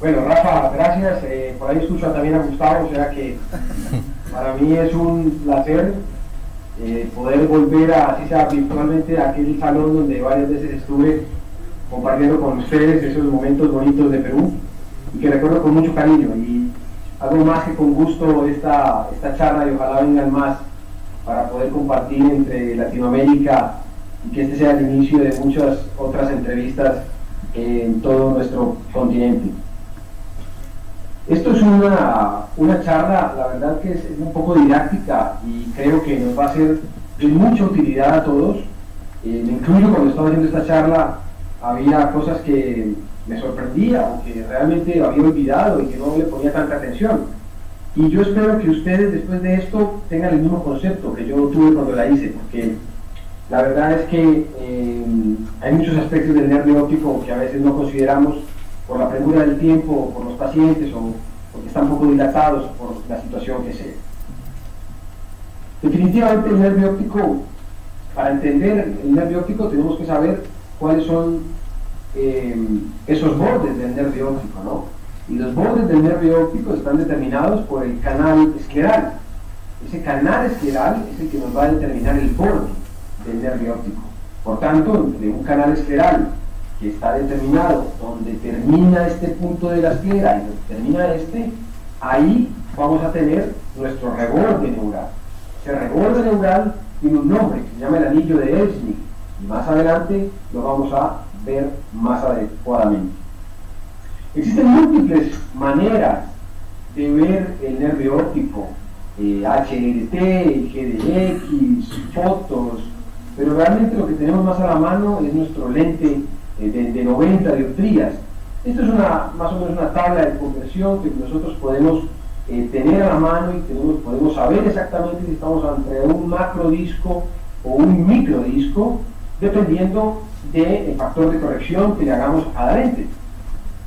Bueno, Rafa, gracias. Por ahí escucho también a Gustavo, o sea que para mí es un placer poder volver a, así sea virtualmente, a aquel salón donde varias veces estuve compartiendo con ustedes esos momentos bonitos de Perú y que recuerdo con mucho cariño. Y algo más que con gusto esta charla, y ojalá vengan más para poder compartir entre Latinoamérica y que este sea el inicio de muchas otras entrevistas en todo nuestro continente. Esto es una charla, la verdad que es un poco didáctica y creo que nos va a ser de mucha utilidad a todos. Me incluyo cuando estaba haciendo esta charla, había cosas que me sorprendía o que realmente había olvidado y que no le ponía tanta atención. Y yo espero que ustedes después de esto tengan el mismo concepto que yo tuve cuando la hice, porque la verdad es que hay muchos aspectos del nervio óptico que a veces no consideramos por la premura del tiempo, por los pacientes o porque están poco dilatados por la situación que sea. Definitivamente el nervio óptico, para entender el nervio óptico tenemos que saber cuáles son esos bordes del nervio óptico, ¿no? Y los bordes del nervio óptico están determinados por el canal escleral. Ese canal escleral es el que nos va a determinar el borde del nervio óptico. Por tanto, entre un canal escleral que está determinado donde termina este punto de la esclera y donde termina este, ahí vamos a tener nuestro reborde neural. Ese reborde neural tiene un nombre que se llama el anillo de Elsnig y más adelante lo vamos a ver más adecuadamente. Existen múltiples maneras de ver el nervio óptico, HRT, GDX, fotos, pero realmente lo que tenemos más a la mano es nuestro lente de 90 dioptrías. Esto es más o menos una tabla de conversión que nosotros podemos tener a la mano y podemos saber exactamente si estamos ante un macrodisco o un microdisco, dependiendo del factor de corrección que le hagamos a la lente.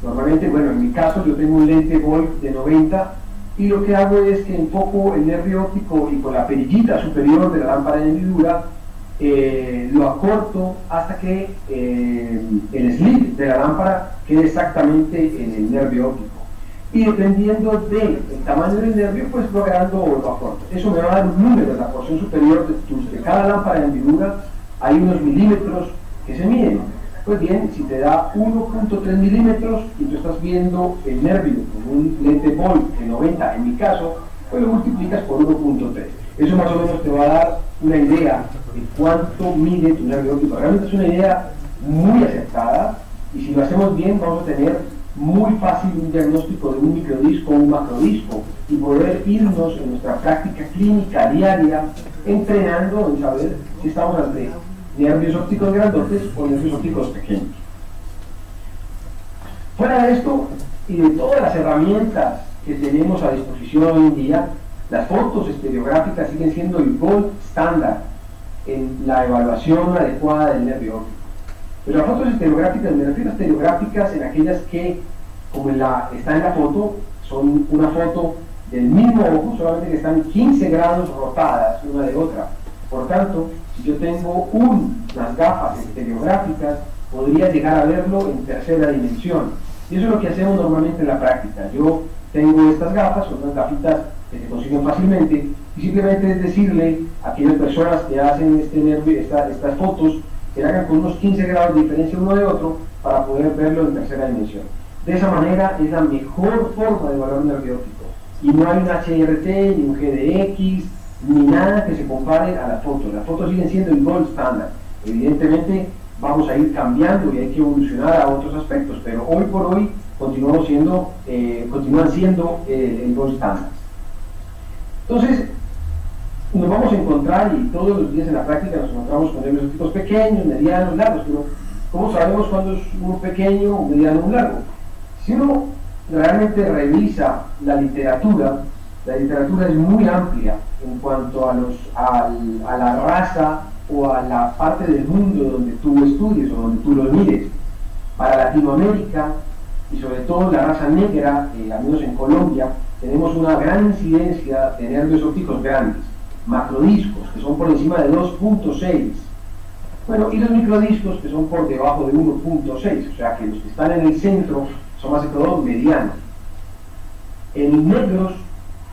Normalmente, bueno, en mi caso yo tengo un lente Wolf de 90 y lo que hago es que enfoco el nervio óptico y con la perillita superior de la lámpara de hendidura lo acorto hasta que el slit de la lámpara quede exactamente en el nervio óptico. Y dependiendo del tamaño del nervio, pues lo agrando o lo acorto. Eso me va a dar un número en la porción superior de cada lámpara de hendidura. Hay unos milímetros que se miden. Pues bien, si te da 1.3 milímetros y tú estás viendo el nervio con un lente Wolf de 90, en mi caso, pues lo multiplicas por 1.3. Eso más o menos te va a dar una idea de cuánto mide tu nervio óptico. Realmente es una idea muy acertada y si lo hacemos bien vamos a tener muy fácil un diagnóstico de un microdisco o un macrodisco y poder irnos en nuestra práctica clínica diaria entrenando en saber si estamos ante nervios ópticos grandotes o nervios ópticos pequeños. Fuera de esto y de todas las herramientas que tenemos a disposición hoy en día, las fotos estereográficas siguen siendo el gold estándar en la evaluación adecuada del nervio óptico. Pero las fotos estereográficas, me refiero a estereográficas en aquellas que, como está en la foto, son una foto del mismo ojo, solamente que están 15 grados rotadas una de otra. Por tanto, si yo tengo unas gafas estereográficas, podría llegar a verlo en tercera dimensión. Y eso es lo que hacemos normalmente en la práctica. Yo tengo estas gafas, son unas gafitas que se consiguen fácilmente, y simplemente es decirle a aquellas personas que hacen estas fotos, que hagan con unos 15 grados de diferencia uno de otro para poder verlo en tercera dimensión. De esa manera es la mejor forma de evaluar un nervio óptico. Y no hay un HRT, ni un GDX, ni nada que se compare a las fotos. Las fotos siguen siendo el gold standard. Evidentemente vamos a ir cambiando y hay que evolucionar a otros aspectos, pero hoy por hoy continúan siendo el gold standard. Entonces, nos vamos a encontrar, y todos los días en la práctica nos encontramos con nervios ópticos pequeños, medianos, largos, pero ¿cómo sabemos cuándo es uno pequeño, mediano o largo? Si uno realmente revisa la literatura es muy amplia en cuanto a la raza o a la parte del mundo donde tú estudies o donde tú lo mires. Para Latinoamérica, y sobre todo la raza negra, al menos en Colombia, tenemos una gran incidencia de nervios ópticos grandes, macrodiscos, que son por encima de 2.6. Bueno, y los microdiscos que son por debajo de 1.6, o sea que los que están en el centro son más que todo medianos. En negros,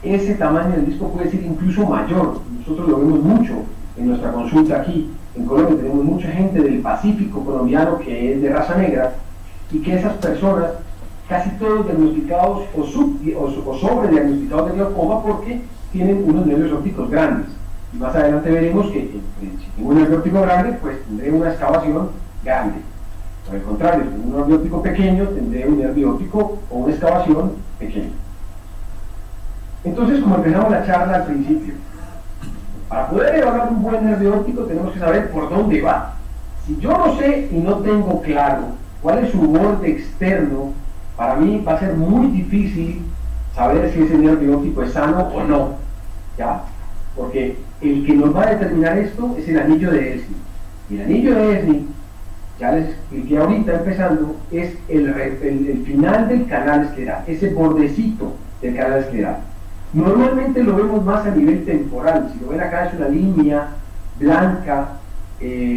ese tamaño del disco puede ser incluso mayor. Nosotros lo vemos mucho en nuestra consulta aquí. En Colombia tenemos mucha gente del Pacífico colombiano que es de raza negra, y que esas personas, casi todos diagnosticados o sobrediagnosticados de glaucoma porque tienen unos nervios ópticos grandes. Y más adelante veremos que si tengo un nervio óptico grande, pues tendré una excavación grande. Por el contrario, si tengo un nervio óptico pequeño, tendré un nervio óptico o una excavación pequeña. Entonces, como empezamos la charla al principio, para poder evaluar un buen nervio óptico tenemos que saber por dónde va. Si yo no sé y no tengo claro cuál es su borde externo, para mí va a ser muy difícil saber si ese nervio óptico es sano o no, ¿ya? Porque el que nos va a determinar esto es el anillo de Esni. Y el anillo de Esni, ya les expliqué ahorita empezando, es el final del canal escleral, ese bordecito del canal escleral. Normalmente lo vemos más a nivel temporal. Si lo ven acá, es una línea blanca,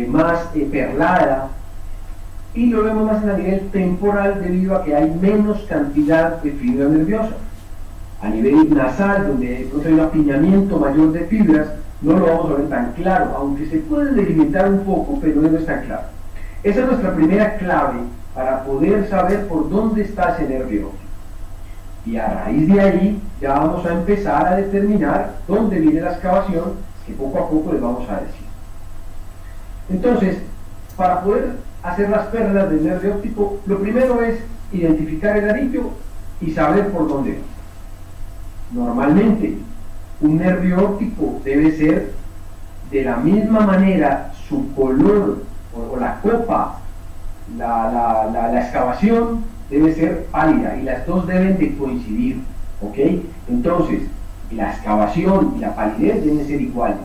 más perlada, y lo vemos más a nivel temporal debido a que hay menos cantidad de fibra nerviosa. A nivel nasal, donde hay un apiñamiento mayor de fibras, no lo vamos a ver tan claro, aunque se puede delimitar un poco, pero no es tan claro. Esa es nuestra primera clave para poder saber por dónde está ese nervio óptico. Y a raíz de ahí ya vamos a empezar a determinar dónde viene la excavación, que poco a poco les vamos a decir. Entonces, para poder hacer las perlas del nervio óptico, lo primero es identificar el anillo y saber por dónde va. Normalmente, un nervio óptico debe ser de la misma manera, su color o la copa, la excavación debe ser pálida, y las dos deben de coincidir, ¿ok? Entonces, la excavación y la palidez deben ser iguales,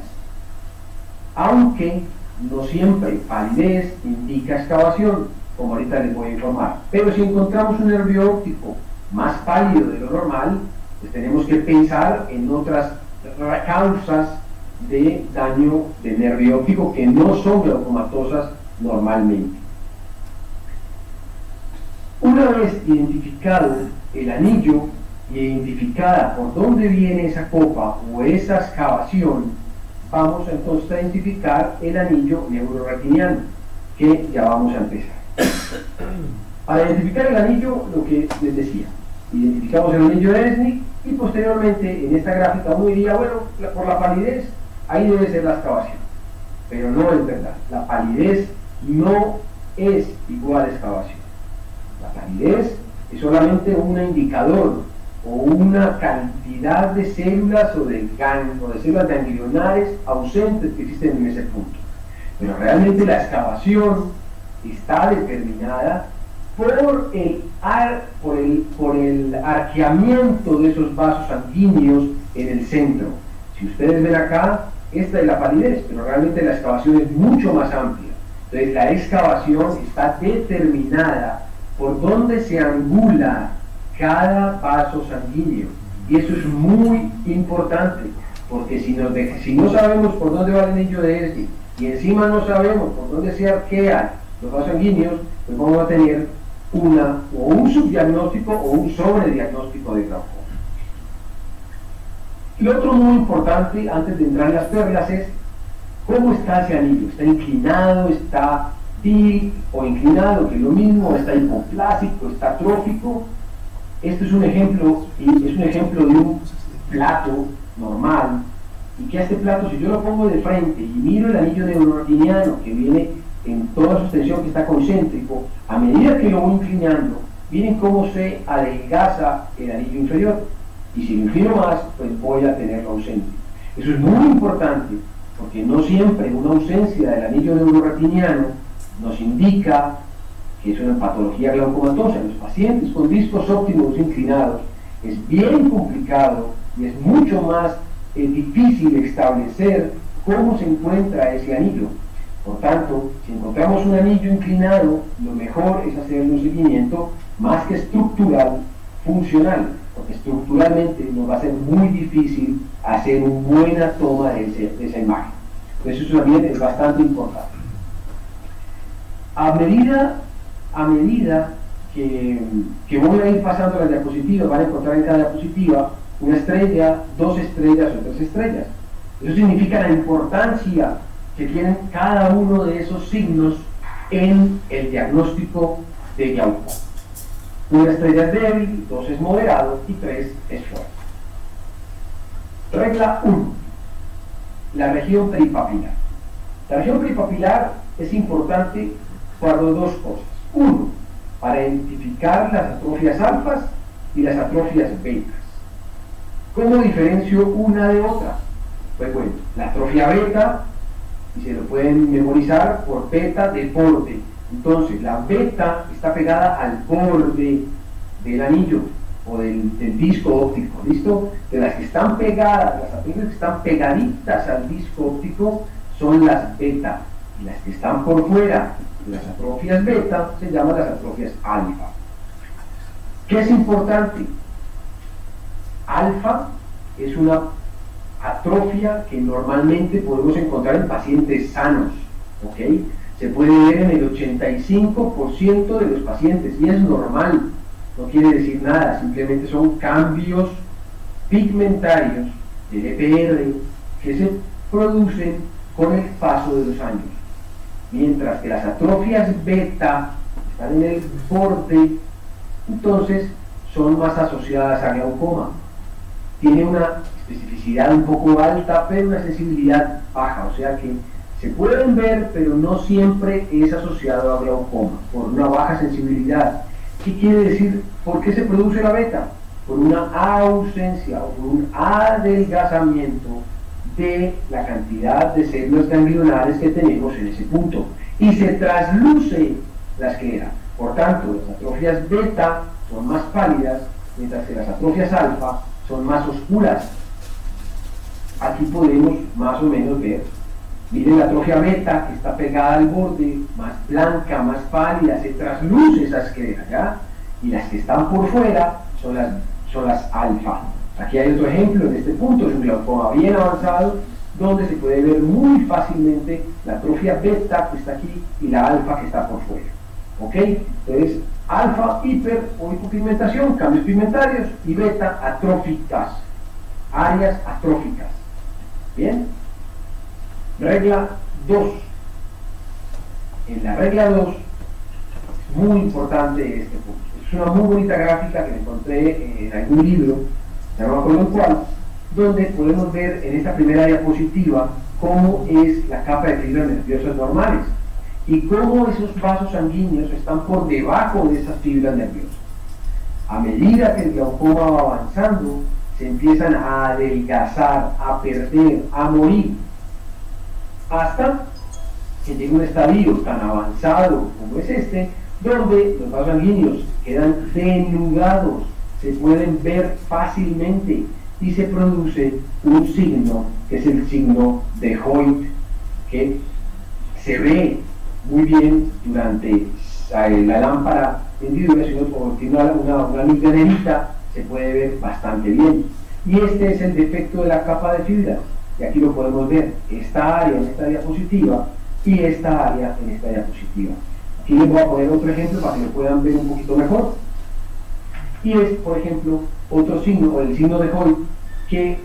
aunque no siempre palidez indica excavación, como ahorita les voy a informar. Pero si encontramos un nervio óptico más pálido de lo normal, pues tenemos que pensar en otras causas de daño del nervio óptico que no son glaucomatosas normalmente. Una vez identificado el anillo y identificada por dónde viene esa copa o esa excavación, vamos entonces a identificar el anillo neuroretiniano, que ya vamos a empezar. Para identificar el anillo, lo que les decía, identificamos el anillo de Esni, y posteriormente en esta gráfica uno diría, bueno, por la palidez, ahí debe ser la excavación. Pero no es verdad, la palidez no es igual a excavación. La palidez es solamente un indicador o una cantidad de células o de células ganglionares ausentes que existen en ese punto. Pero realmente la excavación está determinada por el arqueamiento de esos vasos sanguíneos en el centro. Si ustedes ven acá, esta es la palidez, pero realmente la excavación es mucho más amplia. Entonces la excavación está determinada por dónde se angula cada vaso sanguíneo, y eso es muy importante, porque si no sabemos por dónde va el anillo de Esni y encima no sabemos por dónde se arquean los vasos sanguíneos, pues vamos a tener un subdiagnóstico o un sobrediagnóstico de glaucoma. Y otro muy importante antes de entrar en las perlas es cómo está ese anillo. ¿Está inclinado? ¿Está til o inclinado, que es lo mismo? ¿Está hipoplásico? ¿Está atrófico? Esto es un ejemplo, y es un ejemplo de un plato normal, y que a este plato, si yo lo pongo de frente y miro el anillo neuroretiniano que viene en toda su extensión, que está concéntrico, a medida que lo voy inclinando, miren cómo se adelgaza el anillo inferior, y si lo inclino más, pues voy a tenerlo ausente. Eso es muy importante, porque no siempre una ausencia del anillo neuroretiniano nos indica que es una patología glaucomatosa. En los pacientes con discos ópticos inclinados es bien complicado y es mucho más difícil establecer cómo se encuentra ese anillo. Por tanto, si encontramos un anillo inclinado, lo mejor es hacer un seguimiento más que estructural, funcional, porque estructuralmente nos va a ser muy difícil hacer una buena toma de esa imagen. Entonces eso también es bastante importante. A medida que voy a ir pasando las diapositivas, van a encontrar en cada diapositiva una estrella, 2 estrellas o 3 estrellas. Eso significa la importancia que tienen cada uno de esos signos en el diagnóstico de glaucoma. Una estrella es débil, 2 es moderado y 3 es fuerte. Regla 1. La región peripapilar. La región peripapilar es importante para 2 cosas. 1. Para identificar las atrofias alfas y las atrofias betas. ¿Cómo diferencio una de otra? Pues bueno, la atrofia beta, y se lo pueden memorizar por beta de borde. Entonces, la beta está pegada al borde del anillo o del disco óptico, ¿listo? De las que están pegadas, las atrofias que están pegaditas al disco óptico son las beta, y las que están por fuera de las atrofias beta se llaman las atrofias alfa. ¿Qué es importante? Alfa es una atrofia que normalmente podemos encontrar en pacientes sanos, ¿ok? Se puede ver en el 85% de los pacientes y es normal, no quiere decir nada, simplemente son cambios pigmentarios del EPR que se producen con el paso de los años, mientras que las atrofias beta están en el borde, entonces son más asociadas a glaucoma. Tiene una especificidad un poco alta, pero una sensibilidad baja, o sea que se pueden ver, pero no siempre es asociado a glaucoma, por una baja sensibilidad. ¿Qué quiere decir? ¿Por qué se produce la beta? Por una ausencia o por un adelgazamiento de la cantidad de células ganglionares que tenemos en ese punto, y se trasluce la esclera. Por tanto, las atrofias beta son más pálidas, mientras que las atrofias alfa son más oscuras. Aquí podemos más o menos ver, miren la atrofia beta que está pegada al borde, más blanca, más pálida, se trasluce esa esclera, ¿ya? Y las que están por fuera son las alfa. Aquí hay otro ejemplo en este punto, es un glaucoma bien avanzado, donde se puede ver muy fácilmente la atrofia beta que está aquí y la alfa que está por fuera. ¿Ok? Entonces, alfa, hiper o hipopigmentación, cambios pigmentarios, y beta, atróficas, áreas atróficas. Bien, regla 2. En la regla 2 es muy importante este punto. Es una muy bonita gráfica que me encontré en algún libro, ya no me acuerdo en cuál, donde podemos ver en esta primera diapositiva cómo es la capa de fibras nerviosas normales y cómo esos vasos sanguíneos están por debajo de esas fibras nerviosas. A medida que el glaucoma va avanzando, se empiezan a adelgazar, a perder, a morir, hasta que llega un estadio tan avanzado como es este, donde los vasos sanguíneos quedan denudados, se pueden ver fácilmente y se produce un signo que es el signo de Hoyt, que se ve muy bien durante la lámpara encendida, si uno tiene una luz de negrita, se puede ver bastante bien. Y este es el defecto de la capa de fibras, y aquí lo podemos ver, esta área en esta diapositiva y esta área en esta diapositiva. Aquí les voy a poner otro ejemplo para que lo puedan ver un poquito mejor. Y es, por ejemplo, otro signo, o el signo de Hoyt, que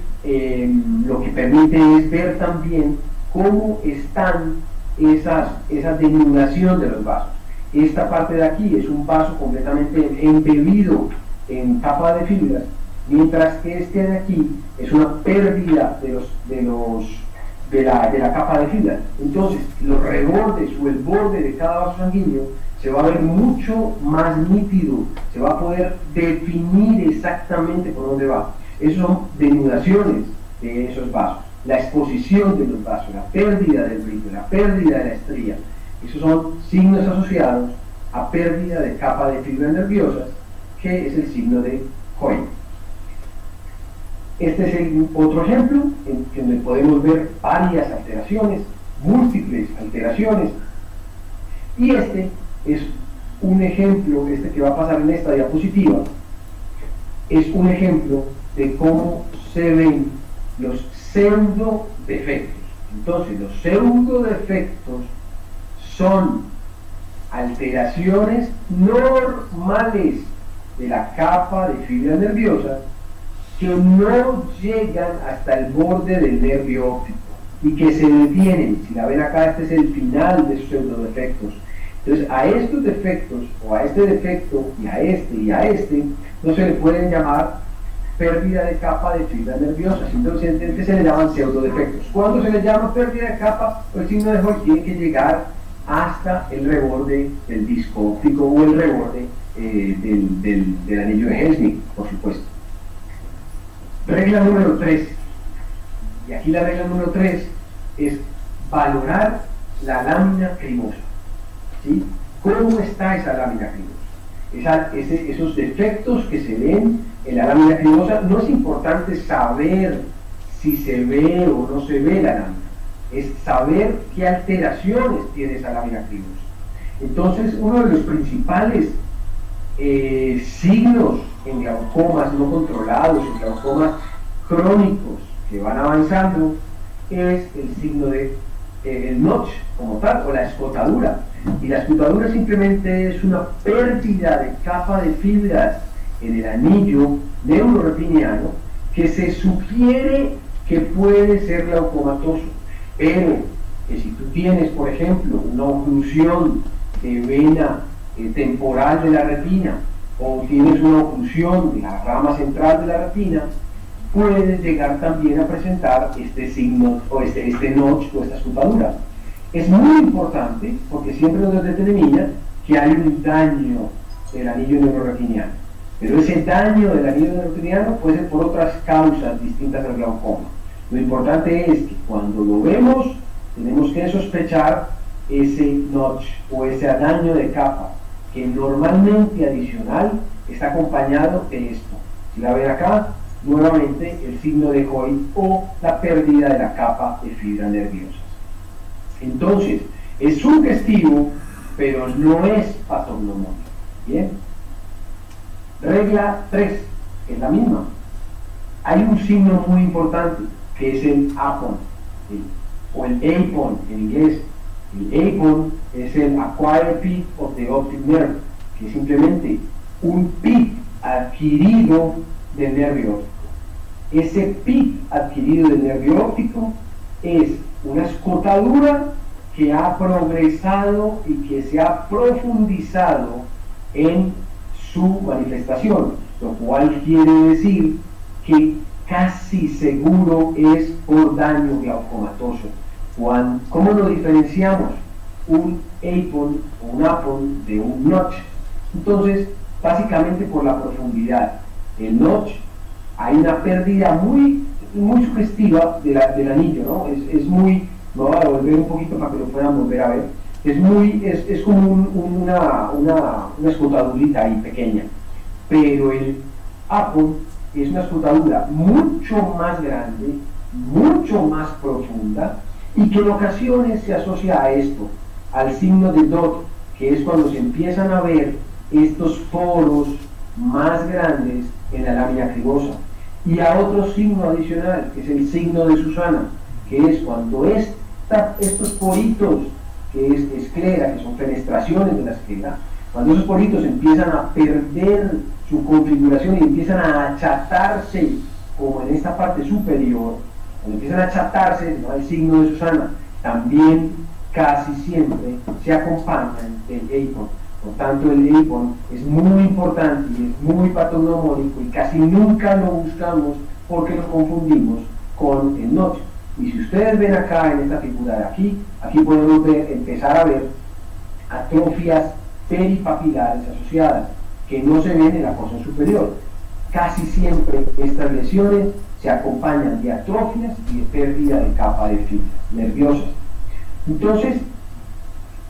lo que permite es ver también cómo están esa denudación de los vasos. Esta parte de aquí es un vaso completamente embebido en capa de fibras, mientras que este de aquí es una pérdida de la capa de fibras. Entonces, los rebordes o el borde de cada vaso sanguíneo se va a ver mucho más nítido, se va a poder definir exactamente por dónde va. Esas son denudaciones de esos vasos, la exposición de los vasos, la pérdida del brillo, la pérdida de la estría. Esos son signos asociados a pérdida de capa de fibras nerviosas, que es el signo de Hoyt. Este es otro ejemplo en donde podemos ver varias alteraciones, múltiples alteraciones, y este es un ejemplo, este que va a pasar en esta diapositiva, es un ejemplo de cómo se ven los pseudodefectos. Entonces, los pseudodefectos son alteraciones normales de la capa de fibras nerviosas que no llegan hasta el borde del nervio óptico y que se detienen. Si la ven acá, este es el final de sus pseudodefectos. Entonces, a estos defectos, o a este defecto, y a este, no se le pueden llamar pérdida de capa de fibras nerviosas, entonces se le llaman pseudodefectos. Cuando se les llama pérdida de capa, el signo de Hoyle tiene que llegar hasta el reborde del disco óptico o el reborde del anillo de Helmholtz, por supuesto. Regla número 3. Y aquí la regla número 3 es valorar la lámina crimosa. ¿Sí? ¿Cómo está esa lámina crimosa? Esos defectos que se ven en la lámina crimosa, no es importante saber si se ve o no se ve la lámina, es saber qué alteraciones tiene esa lámina crimosa. Entonces, uno de los principales signos en glaucomas no controlados, en glaucomas crónicos que van avanzando, es el signo de el notch como tal, o la escotadura. Y la escotadura simplemente es una pérdida de capa de fibras en el anillo neuroreptiliano que se sugiere que puede ser glaucomatoso, pero que si tú tienes, por ejemplo, una oclusión de vena temporal de la retina, o tienes una oclusión de la rama central de la retina, puedes llegar también a presentar este signo, o este notch, o esta escotadura. Es muy importante, porque siempre nos determina que hay un daño del anillo neuroreptiliano, pero ese daño del anillo neuroreptiliano puede ser por otras causas distintas al glaucoma. Lo importante es que cuando lo vemos, tenemos que sospechar ese notch o ese daño de capa, que normalmente adicional está acompañado de esto. Si la ven acá, nuevamente el signo de Hoyle o la pérdida de la capa de fibras nerviosas. Entonces, es sugestivo, pero no es patognomónico. Bien. Regla 3, que es la misma. Hay un signo muy importante, que es el apon, ¿sí? O el apon en inglés. El apon es el acquired peak of the optic nerve, que es simplemente un peak adquirido del nervio óptico. Ese peak adquirido del nervio óptico es una escotadura que ha progresado y que se ha profundizado en su manifestación, lo cual quiere decir que casi seguro es por daño glaucomatoso. ¿Cómo lo diferenciamos? Un apon o un apon de un notch. Entonces, básicamente por la profundidad. El notch, hay una pérdida muy sugestiva del anillo, ¿no? Es muy, me voy a volver un poquito para que lo puedan volver a ver. Es como una escotadurita ahí pequeña, pero el apon es una escotadura mucho más grande, mucho más profunda, y que en ocasiones se asocia a esto, al signo de Dot, que es cuando se empiezan a ver estos poros más grandes en la lámina cribosa, y a otro signo adicional, que es el signo de Susana, que es cuando estos poritos, que es esclera, que son fenestraciones de la esclera, cuando esos poritos empiezan a perder su configuración y empiezan a achatarse, como en esta parte superior, cuando empiezan a achatarse, ¿no?, el signo de Susana, también casi siempre se acompañan del apon. Por tanto, el apon es muy importante y es muy patognomónico y casi nunca lo buscamos porque lo confundimos con el notch. Y si ustedes ven acá en esta figura de aquí podemos empezar a ver atrofias peripapilares asociadas que no se ven en la porción superior. Casi siempre estas lesiones se acompañan de atrofias y de pérdida de capa de fibras nerviosas. Entonces,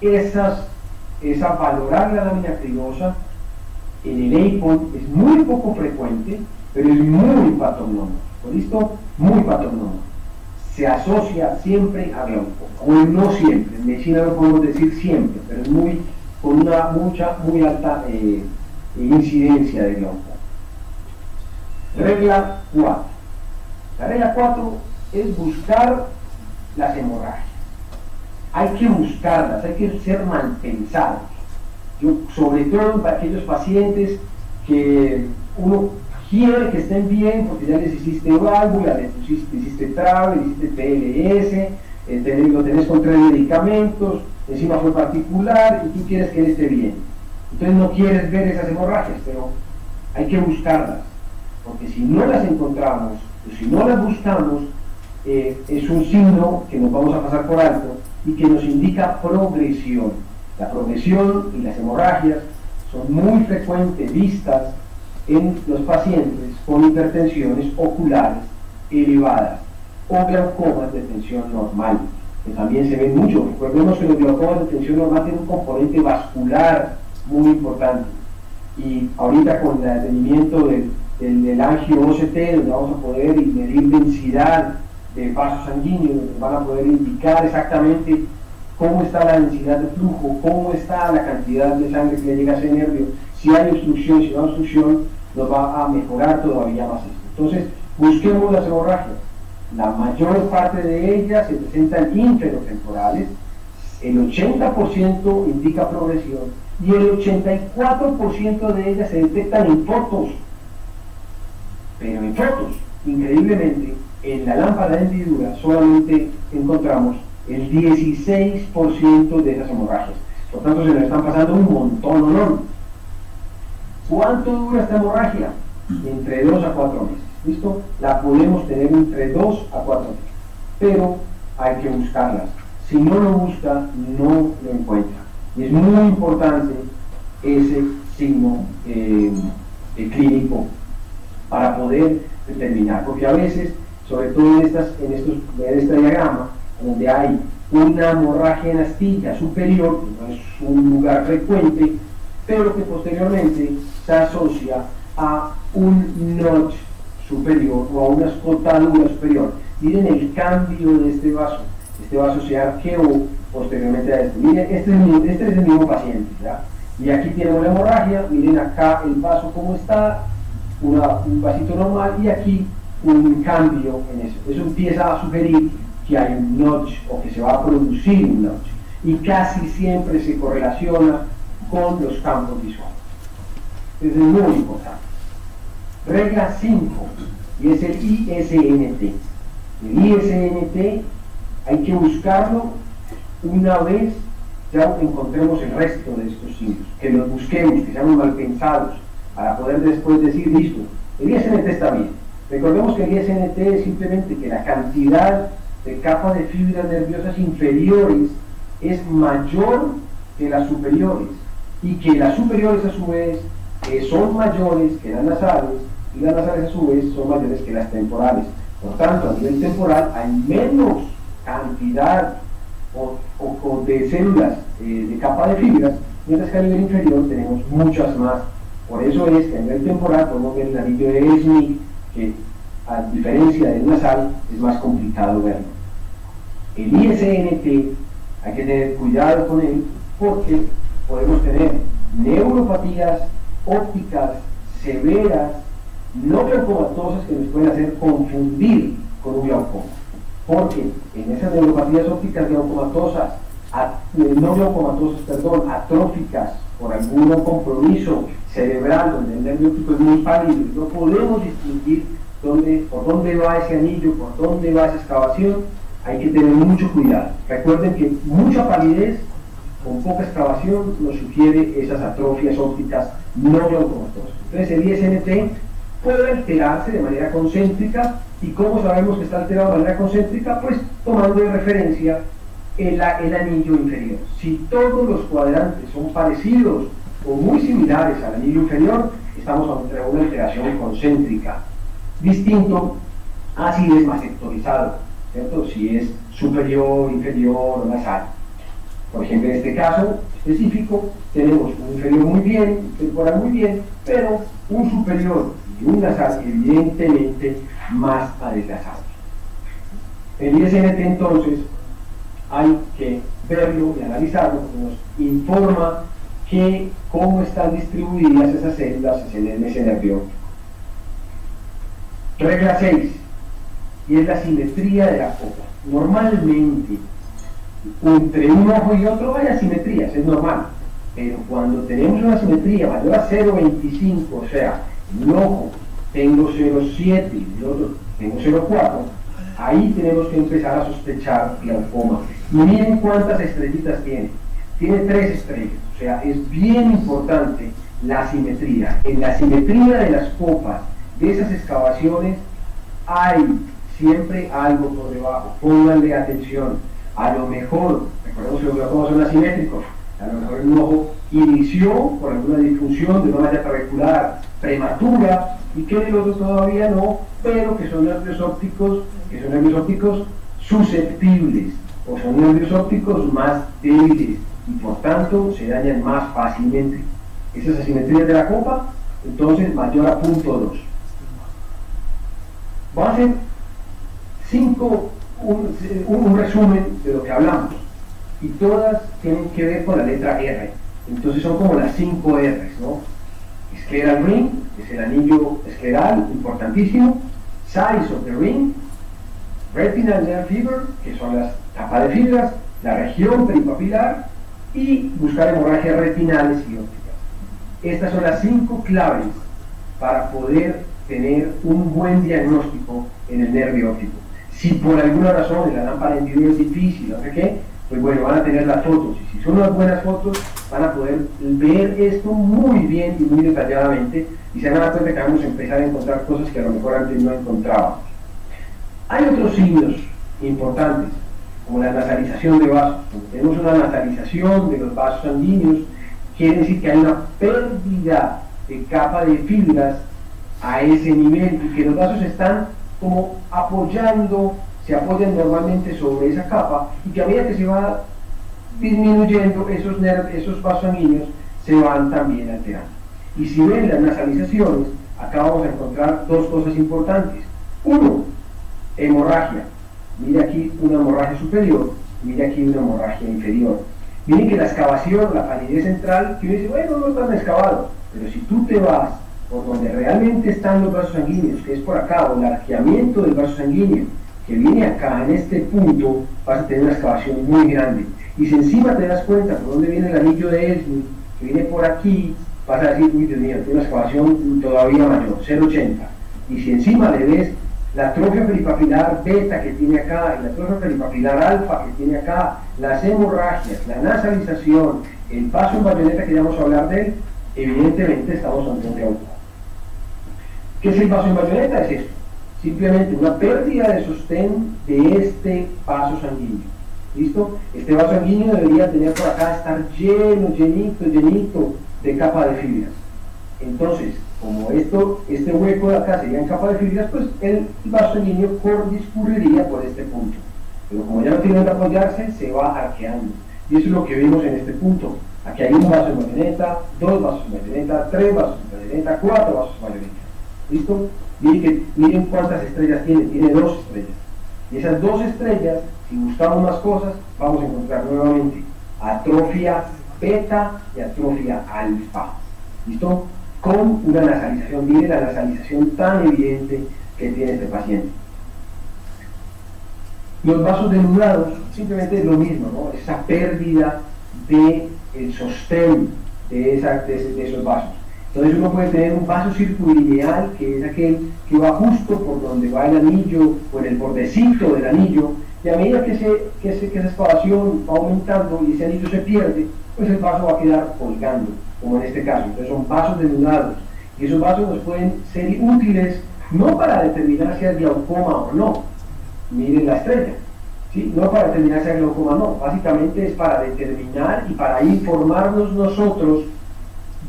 esa valorar la lámina cribosa en el apon es muy poco frecuente, pero es muy patognomónico. ¿Listo? Muy patognomónico. Se asocia siempre a glaucoma, o no siempre, en medicina lo podemos decir siempre, pero es con una muy alta incidencia de glaucoma. Regla 4. La regla 4 es buscar las hemorragias. Hay que buscarlas, hay que ser mal pensados. Yo, sobre todo para aquellos pacientes que uno quiere que estén bien porque ya les hiciste válvula, les hiciste trave, les hiciste PLS, lo tenés con 3 medicamentos, encima fue particular y tú quieres que él esté bien. Entonces no quieres ver esas hemorragias, pero hay que buscarlas, porque si no las encontramos, o si no las buscamos, es un signo que nos vamos a pasar por alto y que nos indica progresión. La progresión y las hemorragias son muy frecuentes vistas en los pacientes con hipertensiones oculares elevadas o glaucomas de tensión normal, que también se ven mucho. Recordemos que los glaucomas de tensión normal tienen un componente vascular muy importante, y ahorita con el advenimiento del angio OCT, donde vamos a poder medir densidad de vasos sanguíneos, donde van a poder indicar exactamente cómo está la densidad de flujo, cómo está la cantidad de sangre que le llega a ese nervio, si hay obstrucción, si no hay obstrucción, nos va a mejorar todavía más esto. Entonces, busquemos las hemorragias. La mayor parte de ellas se presentan inferotemporales, el 80% indica progresión y el 84% de ellas se detectan en fotos. Pero en fotos, increíblemente, en la lámpara de hendidura solamente encontramos el 16% de esas hemorragias. Por tanto, se nos están pasando un montón, ¿no? ¿Cuánto dura esta hemorragia? Entre 2 a 4 meses. ¿Listo? La podemos tener entre 2 a 4 meses. Pero hay que buscarlas. Si no lo busca, no lo encuentra. Y es muy importante ese signo clínico para poder determinar. Porque a veces, sobre todo en este diagrama, donde hay una hemorragia en astilla superior, que no es un lugar frecuente, pero que posteriormente se asocia a un notch superior o a una escotadura superior. Miren el cambio de este vaso se arqueó posteriormente a esto. Miren, este es el mismo paciente, ¿ya? Y aquí tenemos la hemorragia, miren acá el vaso cómo está, un vasito normal, y aquí un cambio en eso. Eso empieza a sugerir que hay un notch o que se va a producir un notch, y casi siempre se correlaciona con los campos visuales. Eso es muy importante. Regla 5, y es el ISNT. El ISNT hay que buscarlo una vez ya encontremos el resto de estos signos, que los busquemos, que sean mal pensados, para poder después decir, listo, el ISNT está bien. Recordemos que el ISNT es simplemente que la cantidad de capa de fibras nerviosas inferiores es mayor que las superiores, y que las superiores a su vez son mayores que las nasales, y las nasales a su vez son mayores que las temporales. Por tanto, a nivel temporal hay menos cantidad o de células de capa de fibras, mientras que a nivel inferior tenemos muchas más. Por eso es que a nivel temporal podemos ver el anillo de Smith, que a diferencia del nasal es más complicado verlo. El ISNT hay que tener cuidado con él, porque podemos tener neuropatías ópticas severas, no glaucomatosas, que nos pueden hacer confundir con un glaucoma, porque en esas neuropatías ópticas glaucomatosas, atróficas por algún compromiso cerebral, donde el nervio óptico es muy pálido, no podemos distinguir por dónde va ese anillo, por dónde va esa excavación. Hay que tener mucho cuidado. Recuerden que mucha palidez con poca excavación nos sugiere esas atrofias ópticas no glaucomatosas. Entonces el ISNT puede alterarse de manera concéntrica. ¿Y cómo sabemos que está alterado de manera concéntrica? Pues tomando de referencia el anillo inferior. Si todos los cuadrantes son parecidos o muy similares al anillo inferior, estamos ante una alteración concéntrica. Distinto a si es más sectorizado, ¿cierto? Si es superior, inferior o nasal. Por ejemplo, en este caso específico tenemos un inferior muy bien, un temporal muy bien, pero un superior y un nasal evidentemente más adelgazados. El ISNT entonces hay que verlo y analizarlo, porque nos informa cómo están distribuidas esas células en el ese nervio. Regla 6, y es la simetría de la copa. Normalmente, entre un ojo y otro hay asimetrías, es normal, Pero cuando tenemos una simetría mayor a 0,25, o sea, en un ojo tengo 0,7 y en el otro tengo 0,4, ahí tenemos que empezar a sospechar glaucoma. Y miren cuántas estrellitas tiene. Tiene 3 estrellas, o sea, es bien importante la simetría. En la simetría de las copas de esas excavaciones hay siempre algo por debajo. Pónganle atención. A lo mejor, recordemos que los glaucomas son asimétricos, a lo mejor un ojo inició por alguna disfunción de una malla trabecular prematura y que el otro todavía no, pero que son nervios ópticos susceptibles o son nervios ópticos más débiles y por tanto se dañan más fácilmente. Esa es la simetría de la copa, entonces mayor a 0,2. Vamos a hacer un resumen de lo que hablamos y todas tienen que ver con la letra R, entonces son como las 5 R's, ¿no? Scleral ring, que es el anillo escleral, importantísimo. Size of the ring, retinal nerve fiber, que son las capas de fibras, la región peripapilar y buscar hemorragias retinales y ópticas. Estas son las 5 claves para poder tener un buen diagnóstico en el nervio óptico. Si por alguna razón en la lámpara en video es difícil, no sé qué, pues bueno, van a tener las fotos, y si son unas buenas fotos, van a poder ver esto muy bien y muy detalladamente, y se van a dar cuenta que vamos a empezar a encontrar cosas que a lo mejor antes no encontrábamos. Hay otros signos importantes, como la nasalización de vasos. Cuando tenemos una nasalización de los vasos sanguíneos, quiere decir que hay una pérdida de capa de fibras a ese nivel, y que los vasos están como se apoyan normalmente sobre esa capa, y que a medida que se va disminuyendo esos vasos sanguíneos se van también alterando. Y si ven las nasalizaciones, acá vamos a encontrar 2 cosas importantes. Uno, hemorragia. Mire aquí una hemorragia superior, mire aquí una hemorragia inferior. Miren que la excavación, la palidez central, que uno dice, bueno, no es tan excavado, pero si tú te vas por donde realmente están los vasos sanguíneos, que es por acá, o el arqueamiento del vaso sanguíneo, que viene acá, en este punto, vas a tener una excavación muy grande. Y si encima te das cuenta por dónde viene el anillo de Esmond, que viene por aquí, vas a decir, uy, Dios mío, tiene una excavación todavía mayor, 0,80. Y si encima le ves la atrofia peripapilar beta que tiene acá, y la atrofia peripapilar alfa que tiene acá, las hemorragias, la nasalización, el vaso en bayoneta que ya vamos a hablar de él, evidentemente estamos ante un glaucoma. ¿Qué es el vaso en bayoneta? Es esto, simplemente una pérdida de sostén de este vaso sanguíneo. ¿Listo? Este vaso sanguíneo debería tener por acá, estar llenito de capa de fibras. Entonces, como este hueco de acá sería en capa de fibras, pues el vaso sanguíneo discurriría por este punto. Pero como ya no tiene donde apoyarse, se va arqueando. Y eso es lo que vemos en este punto. Aquí hay un vaso en bayoneta, 2 vasos en bayoneta, 3 vasos en bayoneta, 4 vasos en bayoneta. ¿Listo? Miren cuántas estrellas tiene 2 estrellas. Y esas 2 estrellas, si buscamos más cosas, vamos a encontrar nuevamente atrofia beta y atrofia alfa. ¿Listo? Con una nasalización, miren la nasalización tan evidente que tiene este paciente. Los vasos denudados simplemente es lo mismo, ¿no? Esa pérdida del sostén de esos vasos. Entonces uno puede tener un vaso circulineal, que es aquel que va justo por donde va el anillo, o en el bordecito del anillo, y a medida que esa excavación va aumentando y ese anillo se pierde, pues el vaso va a quedar colgando, como en este caso. Entonces son vasos denudados, y esos vasos nos pueden ser útiles no para determinar si hay glaucoma o no. Miren la estrella, ¿sí? No para determinar si hay glaucoma o no, básicamente es para determinar y para informarnos nosotros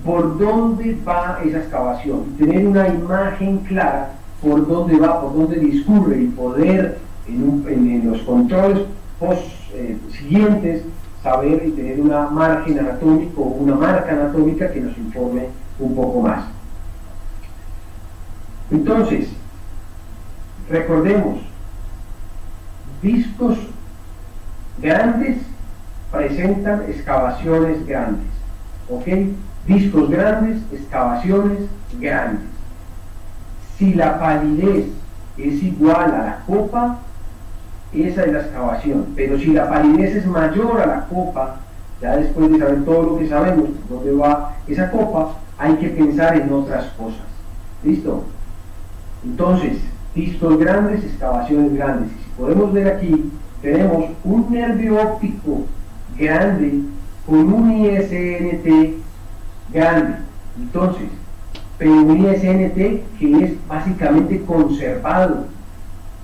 por dónde va esa excavación, tener una imagen clara por dónde va, por dónde discurre, y poder en los controles siguientes saber y tener una margen anatómico o una marca anatómica que nos informe un poco más. Entonces, recordemos, discos grandes presentan excavaciones grandes, ¿ok? Discos grandes, excavaciones grandes. Si la palidez es igual a la copa, esa es la excavación. Pero si la palidez es mayor a la copa, Ya después de saber todo lo que sabemos, dónde va esa copa, hay que pensar en otras cosas. ¿Listo? Entonces, discos grandes, excavaciones grandes. Y si podemos ver aquí, tenemos un nervio óptico grande con un ISNT grande. Entonces, pero un ISNT que es básicamente conservado.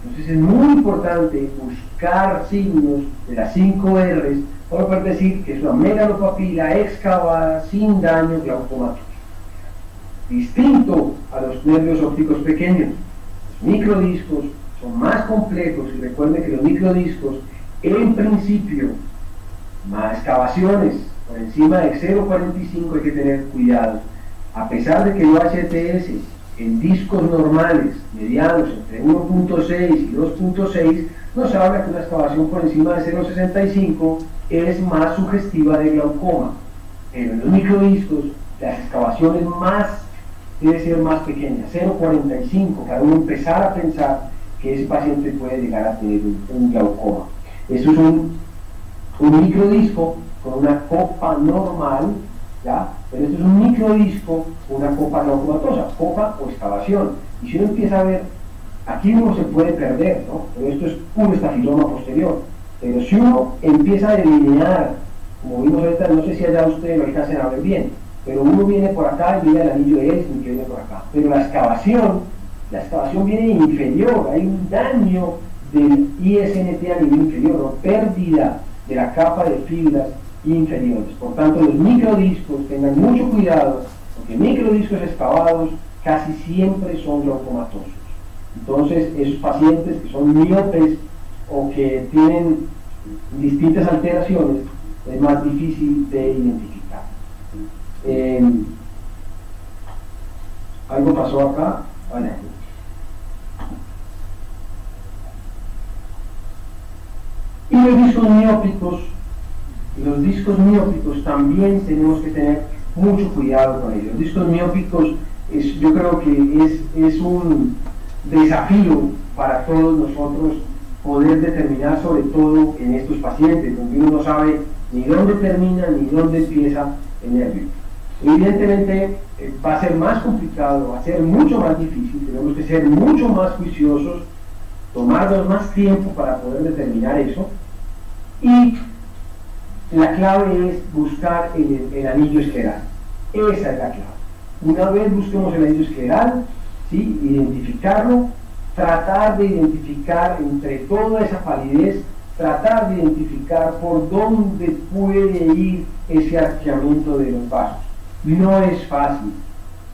Entonces es muy importante buscar signos de las 5 R's para poder decir que es una megalopapila excavada sin daño glaucomatoso. Distinto a los nervios ópticos pequeños, los microdiscos son más complejos y recuerden que los microdiscos en principio, más excavaciones por encima de 0,45 hay que tener cuidado. A pesar de que el HTS en discos normales, medianos, entre 1.6 y 2.6, nos habla que una excavación por encima de 0.65 es más sugestiva de glaucoma. Pero en los microdiscos, las excavaciones debe ser más pequeñas, 0.45, para uno empezar a pensar que ese paciente puede llegar a tener un glaucoma. Eso es un microdisco con una copa normal, ¿ya? Pero esto es un microdisco con una copa glaucomatosa, copa o excavación. Y si uno empieza a ver, aquí uno se puede perder, ¿no? Pero esto es puro estafiloma posterior. Pero si uno empieza a delinear, como vimos ahorita, no sé si allá ustedes lo alcancen a ver bien, pero uno viene por acá y viene el anillo de Elsner que viene por acá. Pero la excavación viene inferior, hay un daño del ISNT a nivel inferior, ¿no? Pérdida de la capa de fibras inferiores. Por tanto, los microdiscos, tengan mucho cuidado, porque microdiscos excavados casi siempre son glaucomatosos. Entonces, esos pacientes que son miopes o que tienen distintas alteraciones, es más difícil de identificar. Algo pasó acá. Vale. Y los discos miópicos también tenemos que tener mucho cuidado con ellos. Los discos miópicos yo creo que es un desafío para todos nosotros poder determinar, sobre todo en estos pacientes, donde uno no sabe ni dónde termina ni dónde empieza el nervio. Evidentemente va a ser más complicado, va a ser mucho más difícil, tenemos que ser mucho más juiciosos, tomarnos más tiempo para poder determinar eso, y la clave es buscar el anillo escleral. Esa es la clave. Una vez busquemos el anillo escleral, ¿sí? Identificarlo, tratar de identificar entre toda esa palidez, tratar de identificar por dónde puede ir ese arqueamiento de los vasos. No es fácil,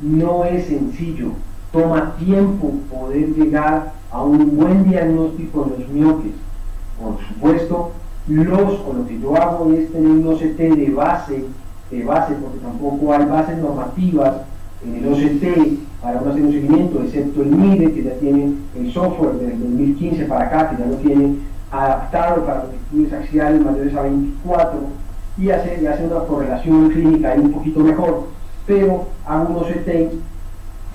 no es sencillo, toma tiempo poder llegar a un buen diagnóstico de los miopes. Por supuesto, lo que yo hago es tener un OCT de base, porque tampoco hay bases normativas en el OCT para hacer un seguimiento, excepto el MIDE, que ya tiene el software desde el 2015 para acá, que ya lo tiene adaptado para los estudios axiales mayores a 24, y hace una correlación clínica ahí un poquito mejor, pero hago un OCT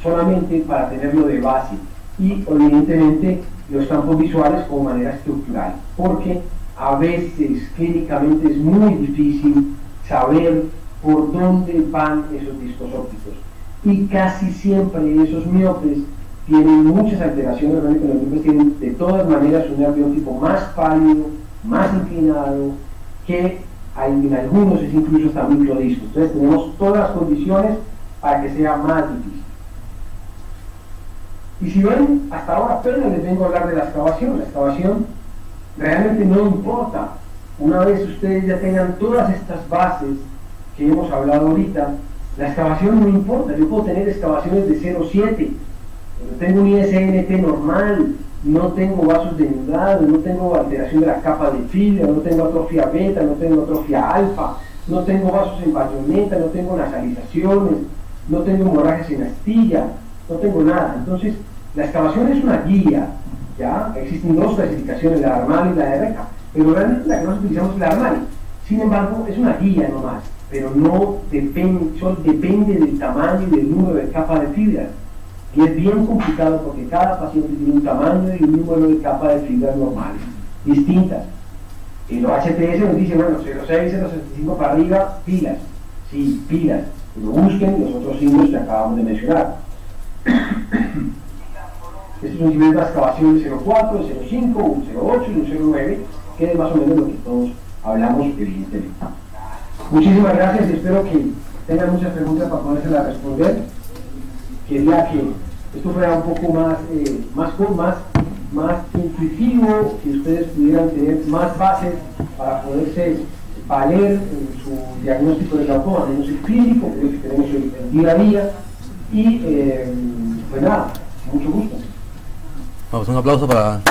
solamente para tenerlo de base, y evidentemente los campos visuales como manera estructural, porque a veces clínicamente es muy difícil saber por dónde van esos discos ópticos, y casi siempre esos miopes tienen muchas alteraciones. Realmente los miopes tienen de todas maneras un nervio óptico más pálido, más inclinado, que en algunos es incluso hasta microdiscos. Entonces tenemos todas las condiciones para que sea más difícil. Y si ven, hasta ahora apenas les vengo a hablar de la excavación. La excavación realmente no importa. Una vez ustedes ya tengan todas estas bases que hemos hablado ahorita, la excavación no importa. Yo puedo tener excavaciones de 0,7, pero tengo un ISNT normal, no tengo vasos denudados, no tengo alteración de la capa de fibra, no tengo atrofia beta, no tengo atrofia alfa, no tengo vasos en bayoneta, no tengo nasalizaciones, no tengo hemorragias en astilla, no tengo nada. Entonces, la excavación es una guía, ¿ya? Existen dos clasificaciones, la Armani y la de RECA, pero realmente la que nosotros utilizamos es la Armani. Sin embargo, es una guía nomás, pero no depende del tamaño y del número de capa de fibras. Y es bien complicado porque cada paciente tiene un tamaño y un número de capa de fibras normales, distintas. Y los HTS nos dicen, bueno, 0,6, 0,65 para arriba, pilas. Sí, pilas. Pero busquen los otros signos que acabamos de mencionar. Este es un nivel de excavación de 0,4, de 0,5, un 0,8 y un 0,9, que es más o menos lo que todos hablamos evidentemente. Muchísimas gracias y espero que tengan muchas preguntas para podérselas responder. Quería que esto fuera un poco más intuitivo, que ustedes pudieran tener más bases para poderse valer en su diagnóstico de glaucoma, menos el clínico, que es el que tenemos el día a día. Y pues nada, mucho gusto. Vamos, un aplauso para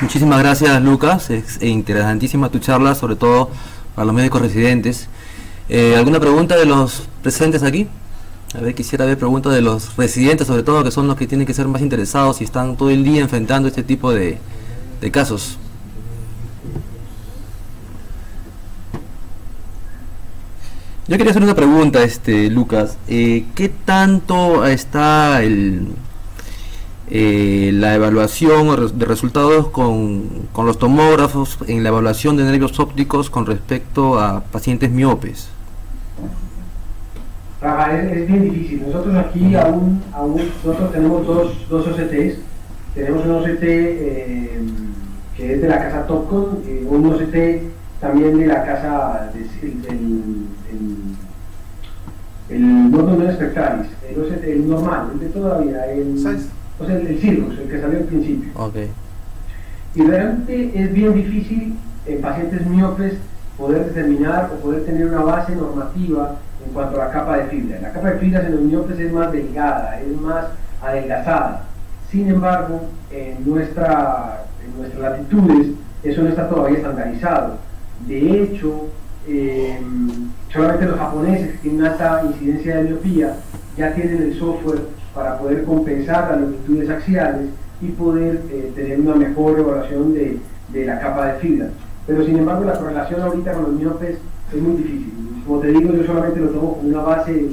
muchísimas gracias, Lucas. Es interesantísima tu charla, sobre todo para los médicos residentes. ¿Alguna pregunta de los presentes aquí? A ver, quisiera ver preguntas de los residentes, sobre todo, que son los que tienen que ser más interesados y están todo el día enfrentando este tipo de casos. Yo quería hacer una pregunta, Lucas. ¿Qué tanto está la evaluación de resultados con los tomógrafos en la evaluación de nervios ópticos con respecto a pacientes miopes? Rafa, es bien difícil. Nosotros aquí nosotros tenemos dos OCTs. Tenemos un OCT que es de la casa Topcon y un OCT también de la casa no espectralis, el normal, el de toda la vida, el Cirrus, el que salió al principio. Okay. Y realmente es bien difícil en pacientes miopes poder determinar o poder tener una base normativa en cuanto a la capa de fibra. La capa de fibras en los miopes es más delgada, es más adelgazada. Sin embargo, en nuestras latitudes eso no está todavía estandarizado. De hecho, solamente los japoneses que tienen alta incidencia de miopía ya tienen el software para poder compensar las longitudes axiales y poder tener una mejor evaluación de la capa de fibra. Pero sin embargo la correlación ahorita con los miopes es muy difícil. Como te digo, yo solamente lo tomo como una base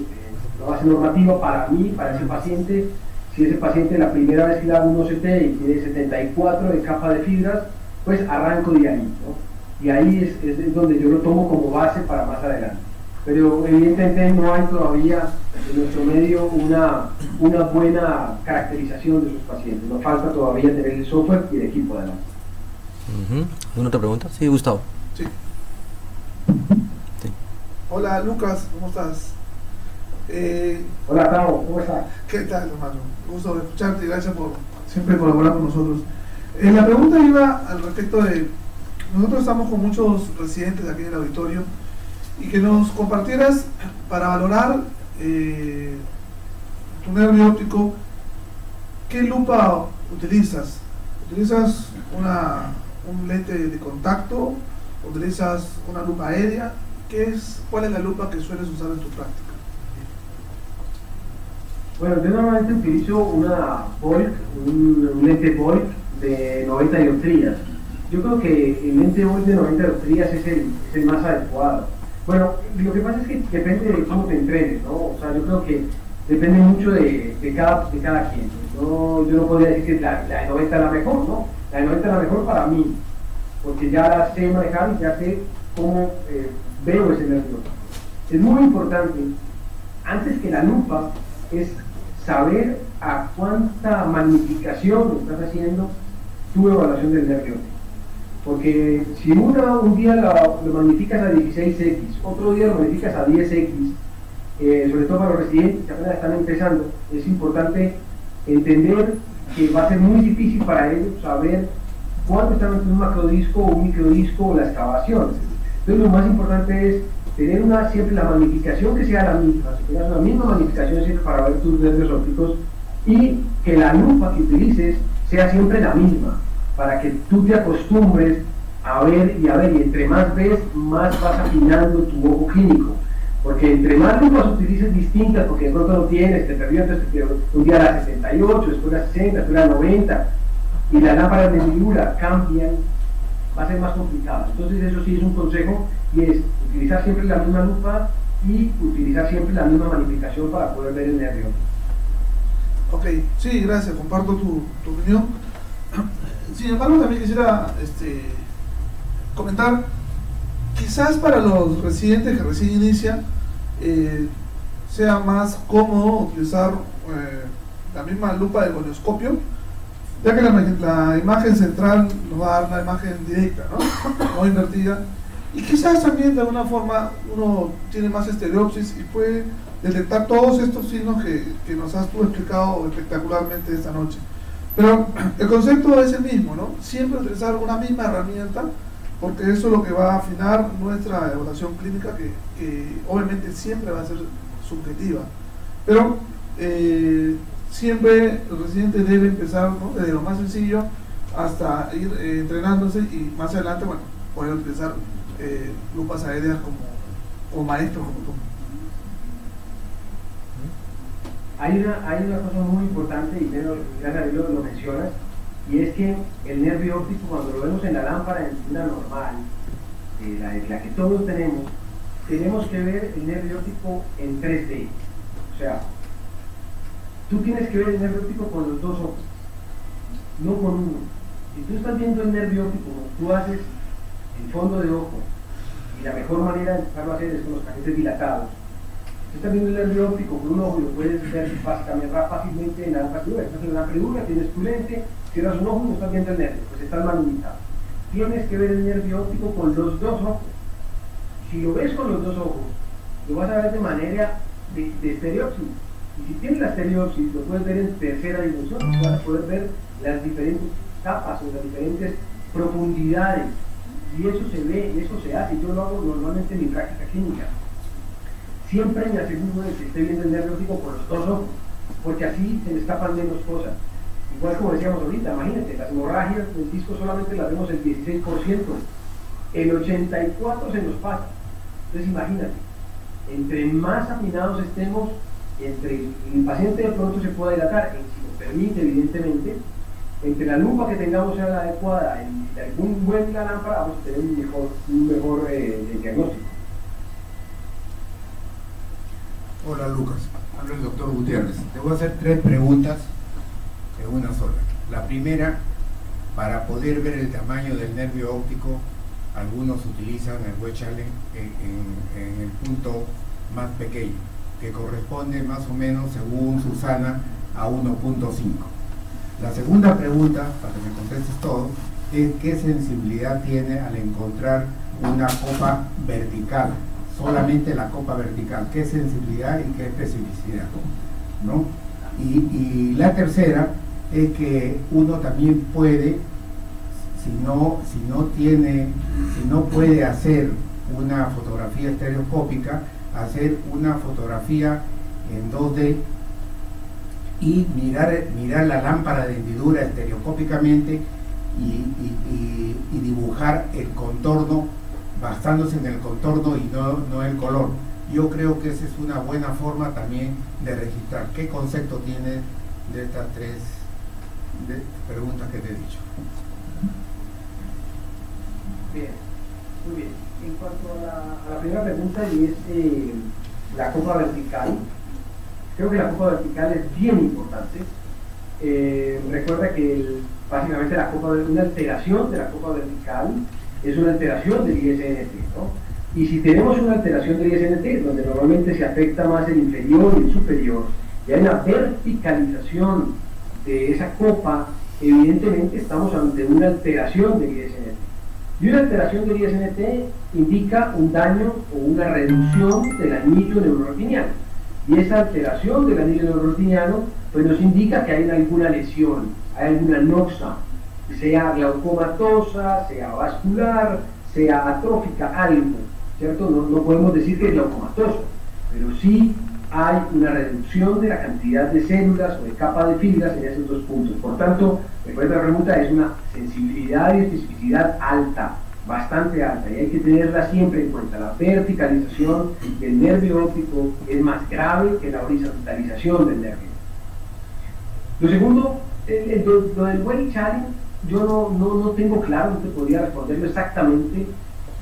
normativa para mí, para ese paciente. Si ese paciente la primera vez que le hago un OCT y tiene 74 de capa de fibras, pues arranco de ahí, ¿no? Y ahí es donde yo lo tomo como base para más adelante. Pero evidentemente no hay todavía en nuestro medio una buena caracterización de esos pacientes. Nos falta todavía tener el software y el equipo además. ¿Alguna otra pregunta? Sí, Gustavo. Sí. Hola Lucas, ¿cómo estás? Hola Tavo, ¿cómo estás? ¿Qué tal, hermano? Gusto de escucharte y gracias por siempre colaborar con nosotros. La pregunta iba al respecto de, nosotros estamos con muchos residentes aquí en el auditorio, y que nos compartieras para valorar tu nervio óptico, ¿qué lupa utilizas? ¿Utilizas un lente de contacto? ¿Utilizas una lupa aérea? ¿Cuál es la lupa que sueles usar en tu práctica? Bueno, yo normalmente utilizo una Volk, un lente Volk de 90 dioptrías. Yo creo que el lente Volk de 90 dioptrías es el más adecuado. Bueno, lo que pasa es que depende de cómo te entrenes, ¿no? O sea, yo creo que depende mucho de cada quien. Yo no podría decir que la de 90 es la mejor, ¿no? La de 90 es la mejor para mí, porque ya la sé manejar y ya sé cómo veo ese nervio. Es muy importante, antes que la lupa, es saber a cuánta magnificación estás haciendo tu evaluación del nervio. Porque si un día lo magnificas a 16x, otro día lo magnificas a 10x, sobre todo para los residentes que apenas están empezando, es importante entender que va a ser muy difícil para ellos saber cuánto está metiendo un macrodisco o un microdisco o la excavación. Entonces lo más importante es tener siempre la magnificación que sea la misma, que tengas la misma magnificación siempre para ver tus nervios ópticos, y que la lupa que utilices sea siempre la misma, para que tú te acostumbres a ver, y entre más ves, más vas afinando tu ojo clínico. Porque entre más lupas utilices distintas, porque de pronto no tienes, te perdió, entonces un día la 68, después la 60, después la 90, y las lámparas de Miura cambian, va a ser más complicado. Entonces eso sí es un consejo, y es utilizar siempre la misma lupa y utilizar siempre la misma magnificación para poder ver el nervio. Ok, sí, gracias, comparto tu opinión. Sin embargo, también quisiera comentar, quizás para los residentes que recién inician, sea más cómodo utilizar la misma lupa de gonioscopio, ya que la imagen central nos va a dar una imagen directa, ¿no? No invertida, y quizás también de alguna forma uno tiene más estereopsis y puede detectar todos estos signos que nos has tú explicado espectacularmente esta noche. Pero el concepto es el mismo, ¿no? Siempre utilizar una misma herramienta, porque eso es lo que va a afinar nuestra evaluación clínica, que obviamente siempre va a ser subjetiva. Pero siempre el residente debe empezar, ¿no?, desde lo más sencillo hasta ir entrenándose y más adelante, bueno, poder utilizar lupas aéreas como maestros como tú. Hay una cosa muy importante, y gracias a Dios lo mencionas, y es que el nervio óptico, cuando lo vemos en la lámpara en una normal, la que todos tenemos que ver el nervio óptico en 3D. O sea, tú tienes que ver el nervio óptico con los dos ojos, no con uno. Si tú estás viendo el nervio óptico, tú haces el fondo de ojo, y la mejor manera de empezarlo a hacer es con los cachetes dilatados. Si estás viendo el nervio óptico con un ojo, y lo puedes ver fácilmente en la apertura. Estás en la apertura, tienes tu lente, cierras un ojo y no estás viendo el nervio, pues estás magnetizado. Tienes que ver el nervio óptico con los dos ojos. Si lo ves con los dos ojos, lo vas a ver de manera de estereopsis. Y si tienes la estereopsis, lo puedes ver en tercera dimensión, vas a poder ver las diferentes capas o las diferentes profundidades. Y eso se ve, y eso se hace. Yo lo hago normalmente en mi práctica clínica. Siempre me aseguro de que esté viendo el nervio óptico con los dos ojos, porque así se me escapan menos cosas. Igual como decíamos ahorita, imagínate, las hemorragias del disco solamente las vemos el 16%, el 84% se nos pasa. Entonces imagínate, entre más afinados estemos, entre el paciente de pronto se pueda dilatar, si nos permite evidentemente, entre la lupa que tengamos sea la adecuada y algún buen la lámpara, vamos a tener un mejor diagnóstico. Hola Lucas, habla el doctor Gutiérrez. Te voy a hacer 3 preguntas en una sola. La primera, para poder ver el tamaño del nervio óptico, algunos utilizan el wedge Allen en el punto más pequeño, que corresponde más o menos, según Susana, a 1.5. La segunda pregunta, para que me contestes todo, es qué sensibilidad tiene al encontrar una copa vertical, solamente la copa vertical, qué sensibilidad y qué especificidad, ¿no? Y la tercera es que uno también puede, si no puede hacer una fotografía estereoscópica, hacer una fotografía en 2D y mirar la lámpara de hendidura estereoscópicamente y dibujar el contorno, basándose en el contorno y no el color. Yo creo que esa es una buena forma también de registrar. ¿Qué concepto tienes de estas 3 preguntas que te he dicho? Bien, muy bien. En cuanto a la primera pregunta, y es la copa vertical, creo que la copa vertical es bien importante. Recuerda que básicamente una alteración de la copa vertical es una alteración del ISNT, ¿no? Y si tenemos una alteración del ISNT, donde normalmente se afecta más el inferior y el superior, y hay una verticalización de esa copa, evidentemente estamos ante una alteración del ISNT. Y una alteración del ISNT indica un daño o una reducción del anillo neurorotiniano. Y esa alteración del anillo neurorotiniano pues nos indica que hay alguna lesión, hay alguna noxa, sea glaucomatosa, sea vascular, sea atrófica, algo, ¿cierto? No podemos decir que es glaucomatosa, pero sí hay una reducción de la cantidad de células o de capa de fibras en esos 2 puntos. Por tanto, después de la pregunta, es una sensibilidad y especificidad alta, bastante alta, y hay que tenerla siempre en cuenta. La verticalización del nervio óptico es más grave que la horizontalización del nervio. Lo segundo, lo del wedge Allen, yo no tengo claro, no te podría responderlo exactamente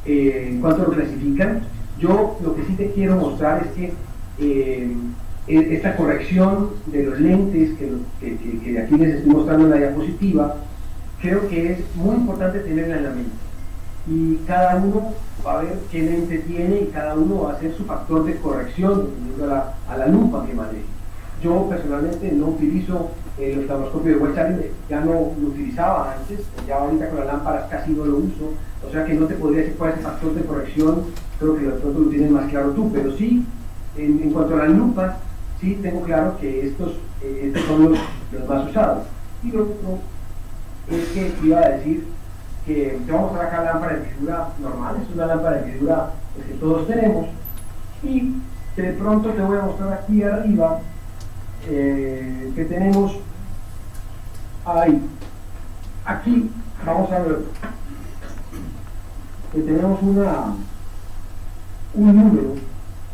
en cuanto lo clasifican. Yo lo que sí te quiero mostrar es que esta corrección de los lentes que aquí les estoy mostrando en la diapositiva, creo que es muy importante tenerla en la mente. Y cada uno va a ver qué lente tiene y cada uno va a hacer su factor de corrección dependiendo a la lupa que maneje. Yo personalmente no utilizo el oftalmoscopio de Wells-Allyn, ya no lo utilizaba antes, ya ahorita con las lámparas casi no lo uso, o sea que no te podría decir cuál es el factor de corrección, creo que de pronto lo tienes más claro tú, pero sí, en cuanto a las lupas, sí tengo claro que estos son los más usados. Y lo otro es que iba a decir que te vamos a mostrar acá la lámpara de figura normal, es una lámpara de figura que todos tenemos, y de pronto te voy a mostrar aquí arriba que tenemos ahí, aquí vamos a ver que tenemos un número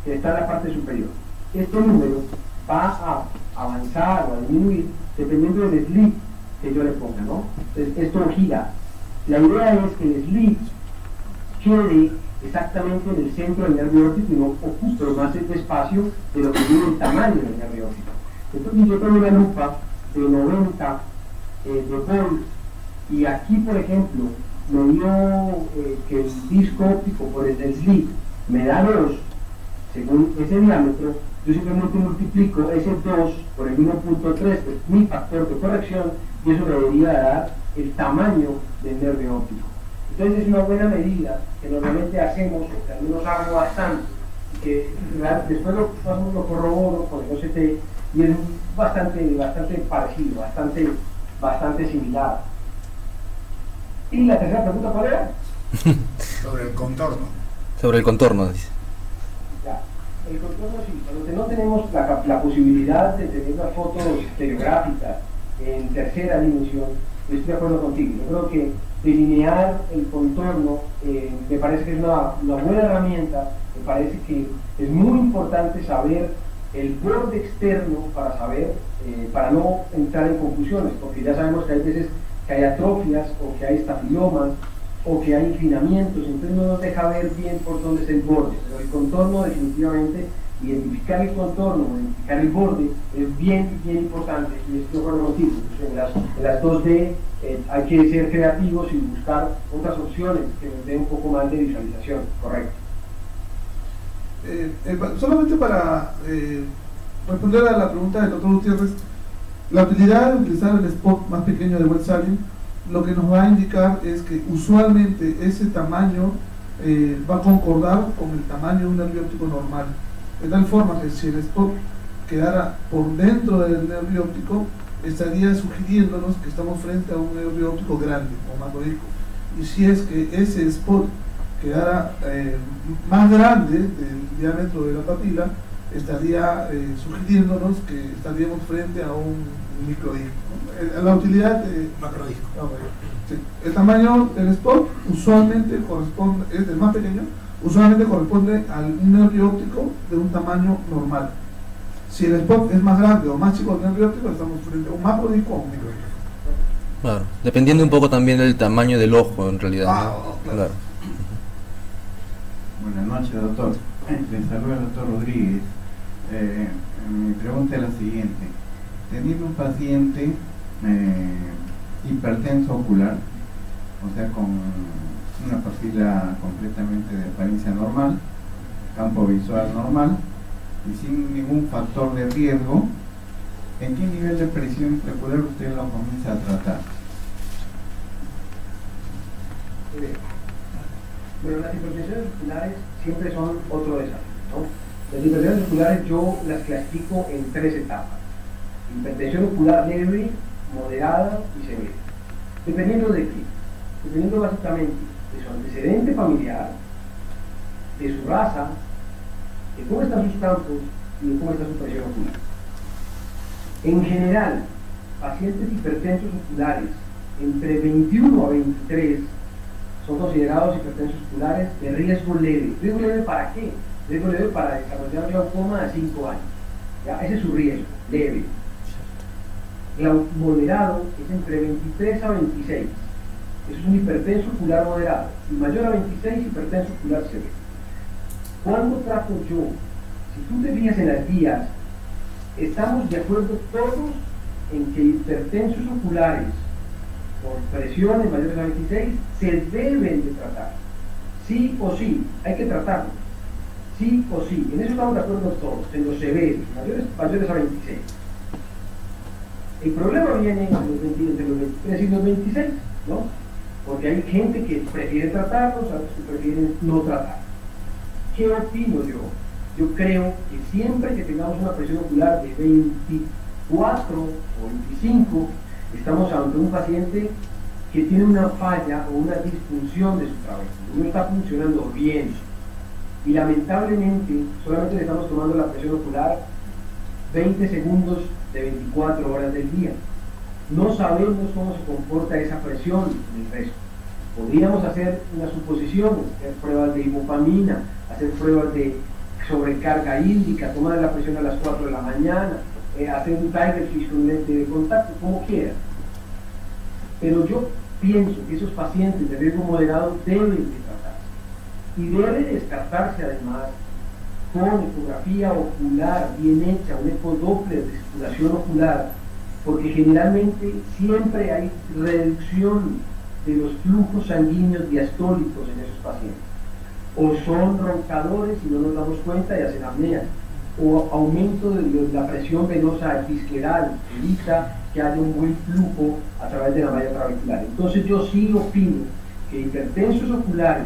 que está en la parte superior. Este número va a avanzar o a disminuir dependiendo del slit que yo le ponga, ¿no? Entonces, esto gira. La idea es que el slit quede exactamente en el centro del nervio óptico y no ocupe más espacio de lo que tiene el tamaño del nervio óptico. Entonces yo tengo una lupa de 90 de volt y aquí, por ejemplo, me dio que el disco óptico por el del slit me da 2 según ese diámetro. Yo simplemente multiplico ese 2 por el 1.3, que es mi factor de corrección, y eso me debería dar el tamaño del nervio óptico. Entonces es una buena medida que normalmente hacemos, o que al menos hago bastante, que después lo corroboro con el OCT y es bastante parecido, bastante similar. Y la tercera pregunta, ¿cuál era? Sobre el contorno. Sobre el contorno, dice. Ya. El contorno sí, cuando no tenemos la posibilidad de tener unas fotos estereográficas en tercera dimensión, yo estoy de acuerdo contigo. Yo creo que delinear el contorno me parece que es una buena herramienta, me parece que es muy importante saber el borde externo para saber, para no entrar en confusiones, porque ya sabemos que hay veces que hay atrofias o que hay estafilomas o que hay inclinamientos, entonces no nos deja ver bien por dónde es el borde, pero el contorno definitivamente, identificar el contorno, identificar el borde es bien importante y estoy de acuerdo contigo. En las 2D hay que ser creativos y buscar otras opciones que nos den un poco más de visualización, correcto. Solamente para responder a la pregunta del doctor Gutiérrez, la utilidad de utilizar el spot más pequeño de Wells-Allyn lo que nos va a indicar es que usualmente ese tamaño va a concordar con el tamaño de un nervio óptico normal, de tal forma que si el spot quedara por dentro del nervio óptico estaría sugiriéndonos que estamos frente a un nervio óptico grande o macroico, y si es que ese spot quedara más grande del diámetro de la papila, estaría sugiriéndonos que estaríamos frente a un microdisco, ¿no? La utilidad de Macrodisco. Sí. El tamaño del spot usualmente corresponde, es el más pequeño, usualmente corresponde al nervio óptico de un tamaño normal. Si el spot es más grande o más chico del nervio óptico, estamos frente a un macrodisco o un microdisco. Claro, dependiendo un poco también del tamaño del ojo en realidad. Claro. Buenas noches, doctor. Les saluda el doctor Rodríguez. Mi pregunta es la siguiente. Teniendo un paciente hipertenso ocular, o sea, con una papila completamente de apariencia normal, campo visual normal y sin ningún factor de riesgo, ¿en qué nivel de presión intraocular usted lo comienza a tratar? Bueno, las hipertensiones oculares siempre son otro desafío, ¿no? Las hipertensiones oculares yo las clasifico en 3 etapas: hipertensión ocular leve, moderada y severa. ¿Dependiendo de qué? Dependiendo básicamente de su antecedente familiar, de su raza, de cómo están sus campos y de cómo está su presión ocular. En general, pacientes hipertensos oculares entre 21 a 23 son considerados hipertensos oculares de riesgo leve. ¿Riesgo leve para qué? Riesgo leve para desarrollar glaucoma de 5 años. ¿Ya? Ese es su riesgo, leve. Moderado es entre 23 a 26. Eso es un hipertenso ocular moderado. Y mayor a 26, hipertenso ocular severo. ¿Cuándo trato yo? Si tú te fijas en las guías estamos de acuerdo todos en que hipertensos oculares con presiones mayores a 26 se deben de tratar, sí o sí, hay que tratarlos, sí o sí, en eso estamos de acuerdo todos, en los severos, mayores a 26. El problema viene entre los 23 y los 26, ¿no? Porque hay gente que prefiere tratarlos, otros que prefieren no tratar. ¿Qué opino yo? Yo creo que siempre que tengamos una presión ocular de 24 o 25, estamos ante un paciente que tiene una falla o una disfunción de su trabajo, no está funcionando bien. Y lamentablemente solamente le estamos tomando la presión ocular 20 segundos de 24 horas del día. No sabemos cómo se comporta esa presión en el resto. Podríamos hacer una suposición, hacer pruebas de hipopamina, hacer pruebas de sobrecarga hídrica, tomar la presión a las 4 de la mañana, hacer un Tiger Fish con lente de contacto, como quiera. Pero yo pienso que esos pacientes de riesgo moderado deben de tratarse y debe descartarse además con ecografía ocular bien hecha, un ecodoppler de circulación ocular, porque generalmente siempre hay reducción de los flujos sanguíneos diastólicos en esos pacientes. O son roncadores y no nos damos cuenta y hacen apnea, o aumento de la presión venosa visceral, evita que haya un buen flujo a través de la malla trabecular. Entonces yo sí opino que hipertensos oculares,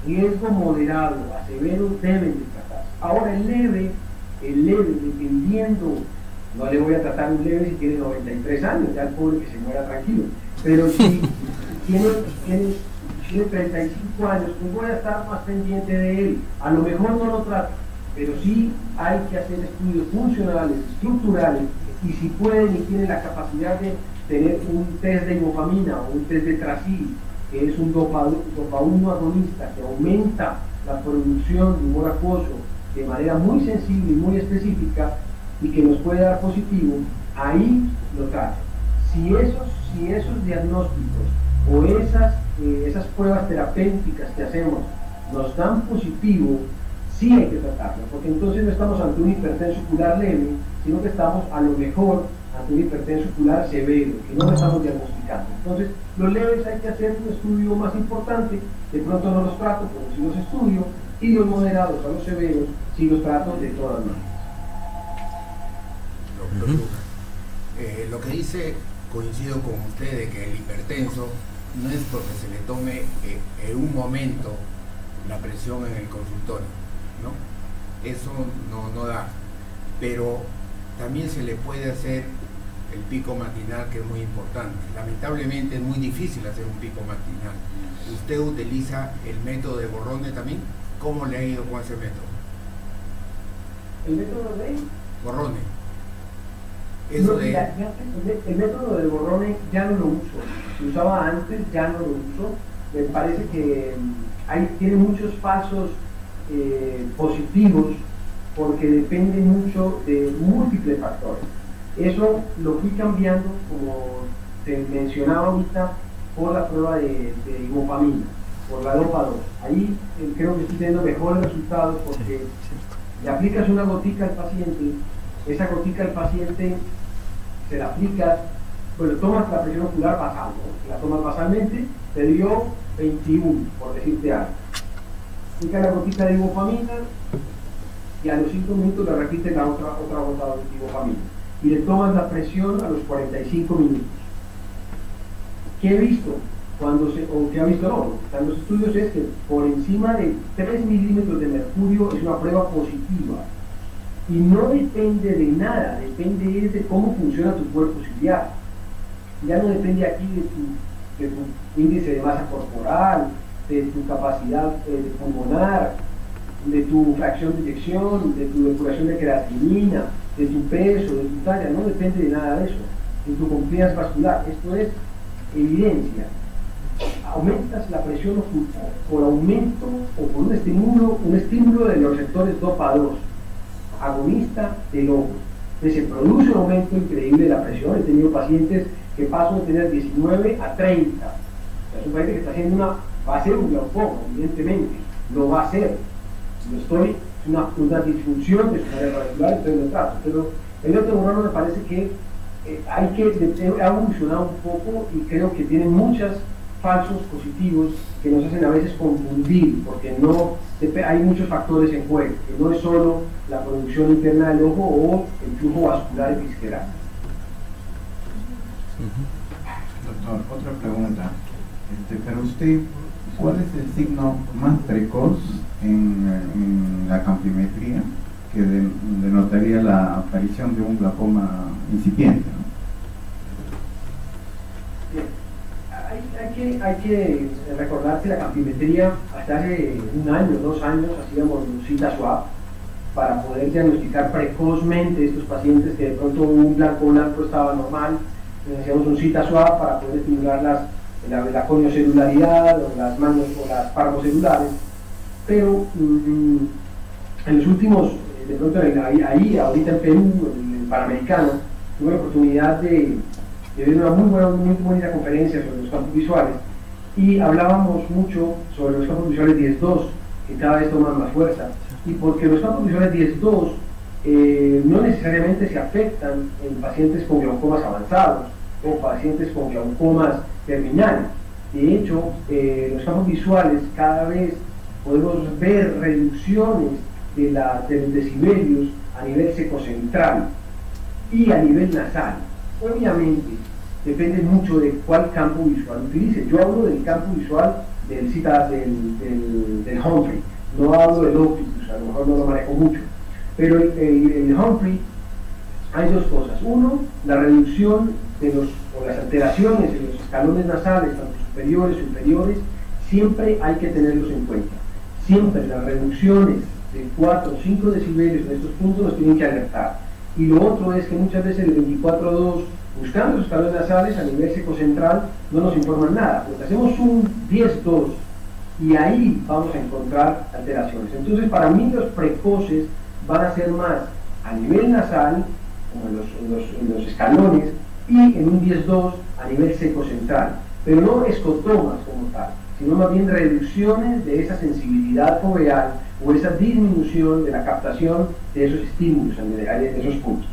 riesgo moderado a severo, deben de tratarse. Ahora el leve, dependiendo, no le voy a tratar un leve si tiene 93 años, ya el pobre que se muera tranquilo, pero si tiene 35 años, pues voy a estar más pendiente de él. A lo mejor no lo trato, pero sí hay que hacer estudios funcionales, estructurales, y si pueden y tienen la capacidad de tener un test de hipopamina o un test de Tracil, que es un dopa-1 agonista que aumenta la producción de humor acuoso de manera muy sensible y muy específica y que nos puede dar positivo, ahí lo trato. Si esos diagnósticos o esas pruebas terapéuticas que hacemos nos dan positivo, sí hay que tratarlo, porque entonces no estamos ante un hipertenso ocular leve, sino que estamos a lo mejor ante un hipertenso ocular severo, que no lo estamos diagnosticando. Entonces, los leves hay que hacer un estudio más importante, de pronto no los trato, pero sí los estudio, y los moderados a los severos, sí los trato de todas maneras. Doctor Lucas, lo que dice, coincido con usted, de que el hipertenso no es porque se le tome en un momento la presión en el consultorio, ¿no? Eso no da, pero también se le puede hacer el pico matinal, que es muy importante. Lamentablemente es muy difícil hacer un pico matinal. ¿Usted utiliza el método de Borrone también? ¿Cómo le ha ido con ese método? ¿El método de? Borrone. No, el método de Borrone ya no lo uso. Se usaba antes, ya no lo uso. Me parece que tiene muchos falsos positivos, porque depende mucho de múltiples factores. Eso lo fui cambiando, como te mencionaba ahorita, por la prueba de hipopamina, por la dopa-2. Ahí creo que estoy teniendo mejores resultados, porque le aplicas una gotica al paciente, esa gotica al paciente se la aplicas, bueno, tomas la presión ocular basal, ¿no? La tomas basalmente, te dio 21, por decirte algo. Aplica la gotica de hipopamina y a los 5 minutos le repites la otra gota de hipopamina y le tomas la presión a los 45 minutos. ¿Qué he visto? ¿Qué ha visto? No, en los estudios es que por encima de 3 milímetros de mercurio es una prueba positiva y no depende de nada, depende de cómo funciona tu cuerpo ciliar. Ya no depende aquí de tu índice de masa corporal, de tu capacidad pulmonar, de tu fracción de eyección, de tu depuración de creatinina, de tu peso, de tu talla, no depende de nada de eso, de tu compliance vascular. Esto es evidencia. Aumentas la presión oculta por aumento o por un estímulo de los receptores dopa-2, agonista del ojo. Entonces se produce un aumento increíble de la presión. He tenido pacientes que pasan de tener 19 a 30. O sea, es un paciente que está haciendo va a ser un glaucoma, evidentemente, lo va a hacer. Una disfunción de su área radicular, entonces lo trato. Pero El hilo temurano me parece que ha evolucionado un poco y creo que tiene muchos falsos positivos que nos hacen a veces confundir, porque no hay muchos factores en juego, que no es solo la producción interna del ojo o el flujo vascular episcleral. Doctor, otra pregunta. Pero usted, ¿cuál es el signo más precoz en la campimetría que denotaría la aparición de un glaucoma incipiente, ¿no? Bien, hay que recordar que la campimetría, hasta hace 1 año, 2 años, hacíamos cita swab para poder diagnosticar precozmente estos pacientes que de pronto un blanco estaba normal. Hacíamos un cita swab para poder estimular la coniocelularidad o las manos o las parvocelulares, pero en los últimos, de pronto ahorita en Perú, en el Panamericano, tuve la oportunidad de ver una muy bonita conferencia sobre los campos visuales y hablábamos mucho sobre los campos visuales 10-2, que cada vez toman más fuerza, y porque los campos visuales 10-2 no necesariamente se afectan en pacientes con glaucomas avanzados o pacientes con glaucomas terminales. De hecho, los campos visuales cada vez podemos ver reducciones de los decibelios a nivel secocentral y a nivel nasal. Obviamente, depende mucho de cuál campo visual utilice. Yo hablo del campo visual del Humphrey, no hablo del Opticus, a lo mejor no lo manejo mucho. Pero el Humphrey, hay 2 cosas. Uno, la reducción o las alteraciones en los escalones nasales, tanto superiores o inferiores, siempre hay que tenerlos en cuenta. Siempre las reducciones de 4 o 5 decibelios en estos puntos nos tienen que alertar. Y lo otro es que muchas veces el 24-2, buscando los escalones nasales a nivel secocentral, no nos informan nada. Porque hacemos un 10-2 y ahí vamos a encontrar alteraciones. Entonces, para mí los precoces van a ser más a nivel nasal, como en los escalones, y en un 10-2 a nivel secocentral, pero no escotomas como tal, sino más bien reducciones de esa sensibilidad foveal o esa disminución de la captación de esos estímulos, de esos puntos.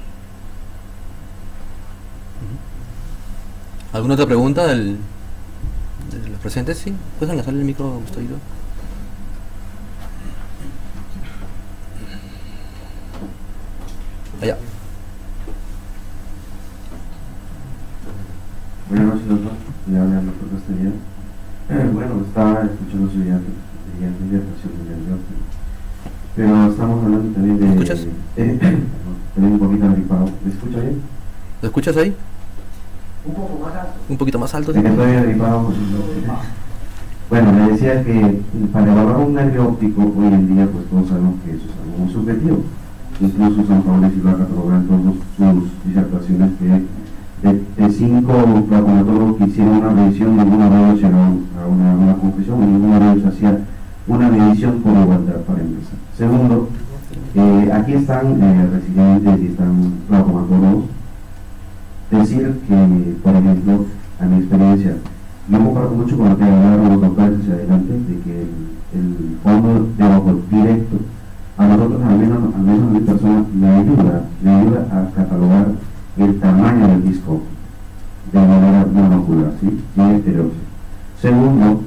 ¿Alguna otra pregunta de los presentes? Sí, ¿puedes enlazar el micro, Gustavito? Allá. Buenas noches, doctor. Le habla el doctor Castellano. Bueno, estaba escuchando su disertación de diagnóstico, pero estamos hablando también de... ¿Me escuchas? También un poquito agripado. ¿Me escucha bien? ¿Lo escuchas ahí? Un poco más alto. Un poquito más alto. Es que estoy agripado. Pues, bueno, le decía que para evaluar un nervio óptico hoy en día, pues todos sabemos que eso es algo muy subjetivo. Incluso San Pablo y Silva catalogan todas sus disertaciones que de 5 glaucomatólogos que hicieron una revisión, ninguno de ellos llegó a una conclusión, ninguno de ellos hacía una medición por igualdad, para empezar. Segundo, aquí están residentes y están glaucomatólogos. Decir que, por ejemplo, a mi experiencia, yo comparto mucho con lo que hablaron los doctores hacia adelante, de que el fondo de ojo directo, a nosotros, al menos a mi persona, me ayuda a catalogar el tamaño del disco de manera monocular, ¿sí? Sin estereosis. Segundo,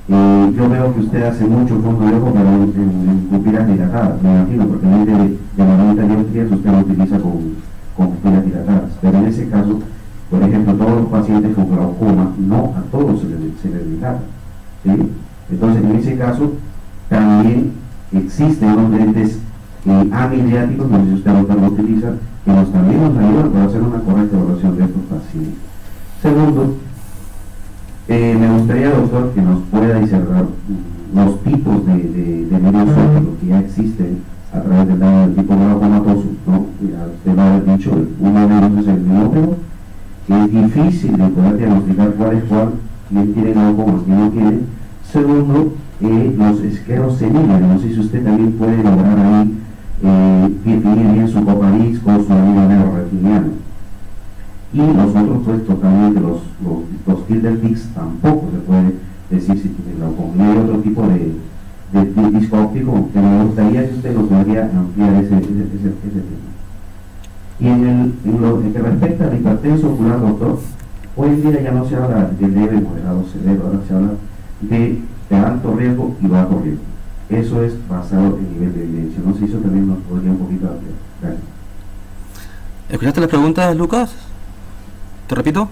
yo veo que usted hace mucho fondo de ojo, pero en pupilas dilatadas, me imagino, porque en vez de 90 dioptrías usted lo utiliza con pupilas dilatadas. Pero en ese caso, por ejemplo, todos los pacientes con glaucoma, no a todos se les dilata, ¿sí? Entonces, en ese caso, también existen unos lentes amiliáticos, no sé si usted lo utiliza, que también nos ayudan para hacer una correcta evaluación de estos pacientes. Segundo, me gustaría, doctor, que nos pueda discernir los tipos de medios ópticos que ya existen a través del daño del tipo glaucomatoso, ¿no? Usted lo ha dicho, uno de ellos es el miópego, que es difícil de poder diagnosticar cuál es cuál, quién tiene glaucoma, quién no tiene. Segundo, los escleros seniles, no sé si usted también puede lograr ahí definir bien su coparix con su anillo negro retiniano. Y los otros, pues totalmente los Hilderpix tampoco se puede decir si tiene glaucoma. Y hay otro tipo de disco óptico que me gustaría que usted nos podría ampliar ese tema. Y en lo que respecta al hipertenso ocular, doctor, hoy en día ya no se habla de leve, moderado, severo, ahora se habla de alto riesgo y bajo riesgo. Eso es basado en nivel de evidencia. No sé si eso también nos podría un poquito ampliar. Gracias. ¿Escuchaste las preguntas, Lucas? ¿Te repito?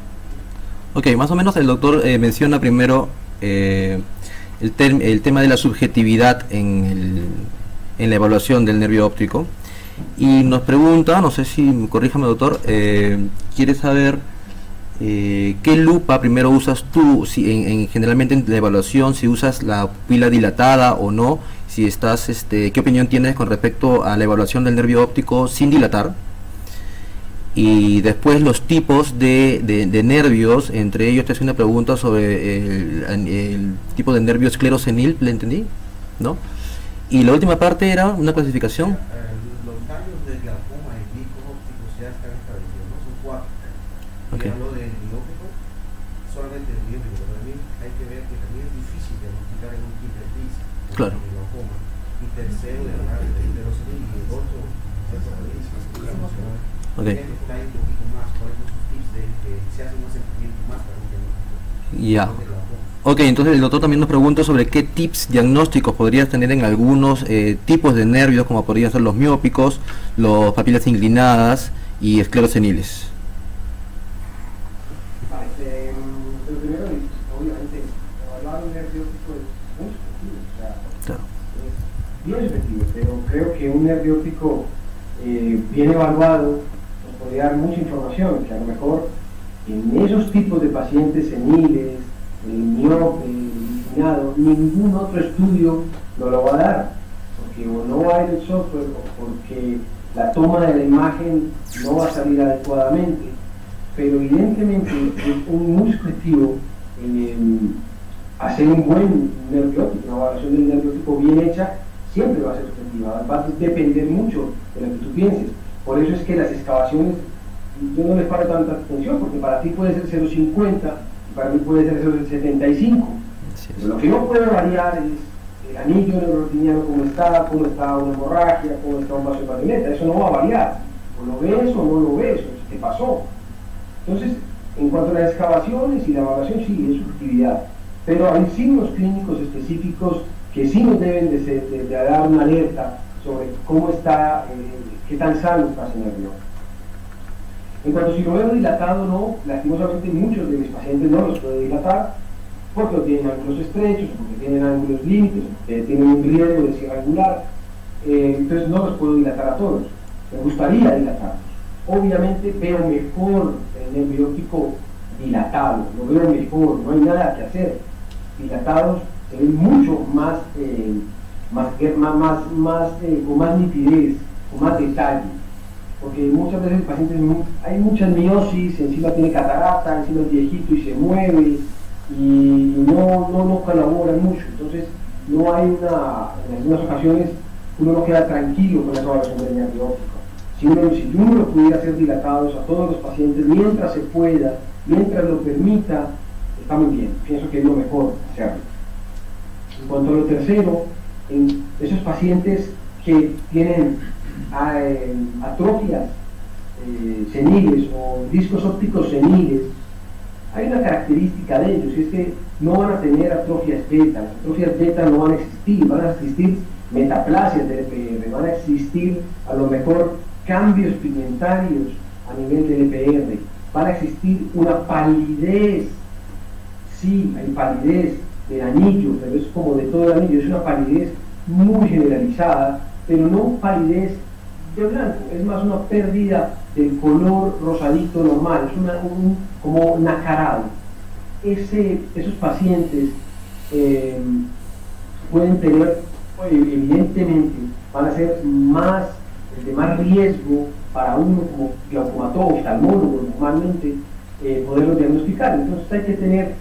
Ok, más o menos el doctor menciona primero el tema de la subjetividad en la evaluación del nervio óptico, y nos pregunta, no sé si, corríjame doctor, quiere saber qué lupa primero usas tú, si generalmente en la evaluación, si usas la pupila dilatada o no, si estás, qué opinión tienes con respecto a la evaluación del nervio óptico sin dilatar. Y después los tipos de nervios, entre ellos te hace una pregunta sobre el tipo de nervio esclerosenil, ¿le entendí? ¿No? Y la última parte era una clasificación. Los cambios de glaucoma y discos ópticos ya están establecidos, no son 4. Okay. Y hablo del diópico, solamente el diópico, pero también hay que ver que también es difícil diagnosticar en un triple PIS, claro, el glaucoma, y tercero de hablar del esclerosenil y el otro, okay. Ya. Ok, entonces el doctor también nos pregunta sobre qué tips diagnósticos podrías tener en algunos tipos de nervios, como podrían ser los miópicos, los papilas inclinadas y escleroseniles. Vale, lo primero, obviamente, evaluar un nervio óptico es muy subjetivo, o sea, Claro. es bien subjetivo, pero creo que un nervio óptico bien evaluado nos podría dar mucha información, que a lo mejor en esos tipos de pacientes seniles, el miope, el inclinado, ningún otro estudio no lo va a dar, porque o no hay el software o porque la toma de la imagen no va a salir adecuadamente, pero evidentemente es muy subjetivo hacer un buen nervio óptico, una evaluación del nervio óptico bien hecha siempre va a ser subjetiva, va a depender mucho de lo que tú pienses. Por eso es que las excavaciones, yo no les paro tanta atención, porque para ti puede ser 0,50 y para mí puede ser 0,75. Pero lo que no puede variar es el anillo neuroteniano, cómo está una hemorragia, cómo está un vaso de patineta, eso no va a variar. O lo ves o no lo ves, o te pasó. Entonces, en cuanto a las excavaciones y la evaluación, sí, es subjetividad. Pero hay signos clínicos específicos que sí nos deben de dar una alerta sobre cómo está, qué tan sano está ese nervio. En cuanto a si lo veo dilatado o no, lastimosamente muchos de mis pacientes no los puedo dilatar porque no tienen ángulos estrechos, porque tienen ángulos límites, porque tienen un riesgo de cierre angular, entonces no los puedo dilatar a todos. Me gustaría dilatarlos. Obviamente veo mejor el nervio óptico dilatado, lo veo mejor, no hay nada que hacer. Dilatados se ven mucho más, con más nitidez, con más detalle. Porque muchas veces el paciente hay mucha miosis, encima tiene catarata, encima es viejito y se mueve y no colabora mucho. Entonces no hay en algunas ocasiones uno no queda tranquilo con la evaluación del nervio óptico. Si uno lo pudiera hacer dilatados a todos los pacientes mientras se pueda, mientras lo permita, está muy bien. Pienso que es lo mejor hacerlo. En cuanto a lo tercero, en esos pacientes que tienen atrofias seniles o discos ópticos seniles, hay una característica de ellos, y es que no van a tener atrofias beta. Las atrofias beta no van a existir metaplasias del EPR, van a existir a lo mejor cambios pigmentarios a nivel del EPR, van a existir una palidez, sí, hay palidez del anillo, pero es como de todo el anillo, es una palidez muy generalizada, pero no palidez de blanco, es más una pérdida del color rosadito normal, es como nacarado. Esos pacientes pueden tener, evidentemente, van a ser de más riesgo para uno como glaucomatólogo, oftalmólogo, normalmente, poderlos diagnosticar. Entonces hay que tener,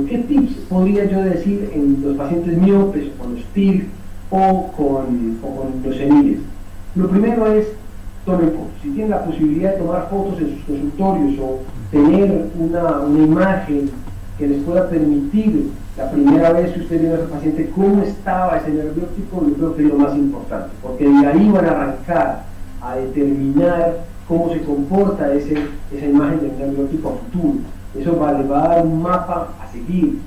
¿qué tips podría yo decir en los pacientes miopes, con los TIR o con los seniles? Lo primero es, tomen fotos. Si tienen la posibilidad de tomar fotos en sus consultorios o tener una imagen que les pueda permitir la primera vez que usted viene a ese paciente cómo estaba ese nervio óptico, yo creo que es lo más importante, porque de ahí van a arrancar a determinar cómo se comporta esa imagen del nervio óptico a futuro. Eso le va a dar un mapa a seguir.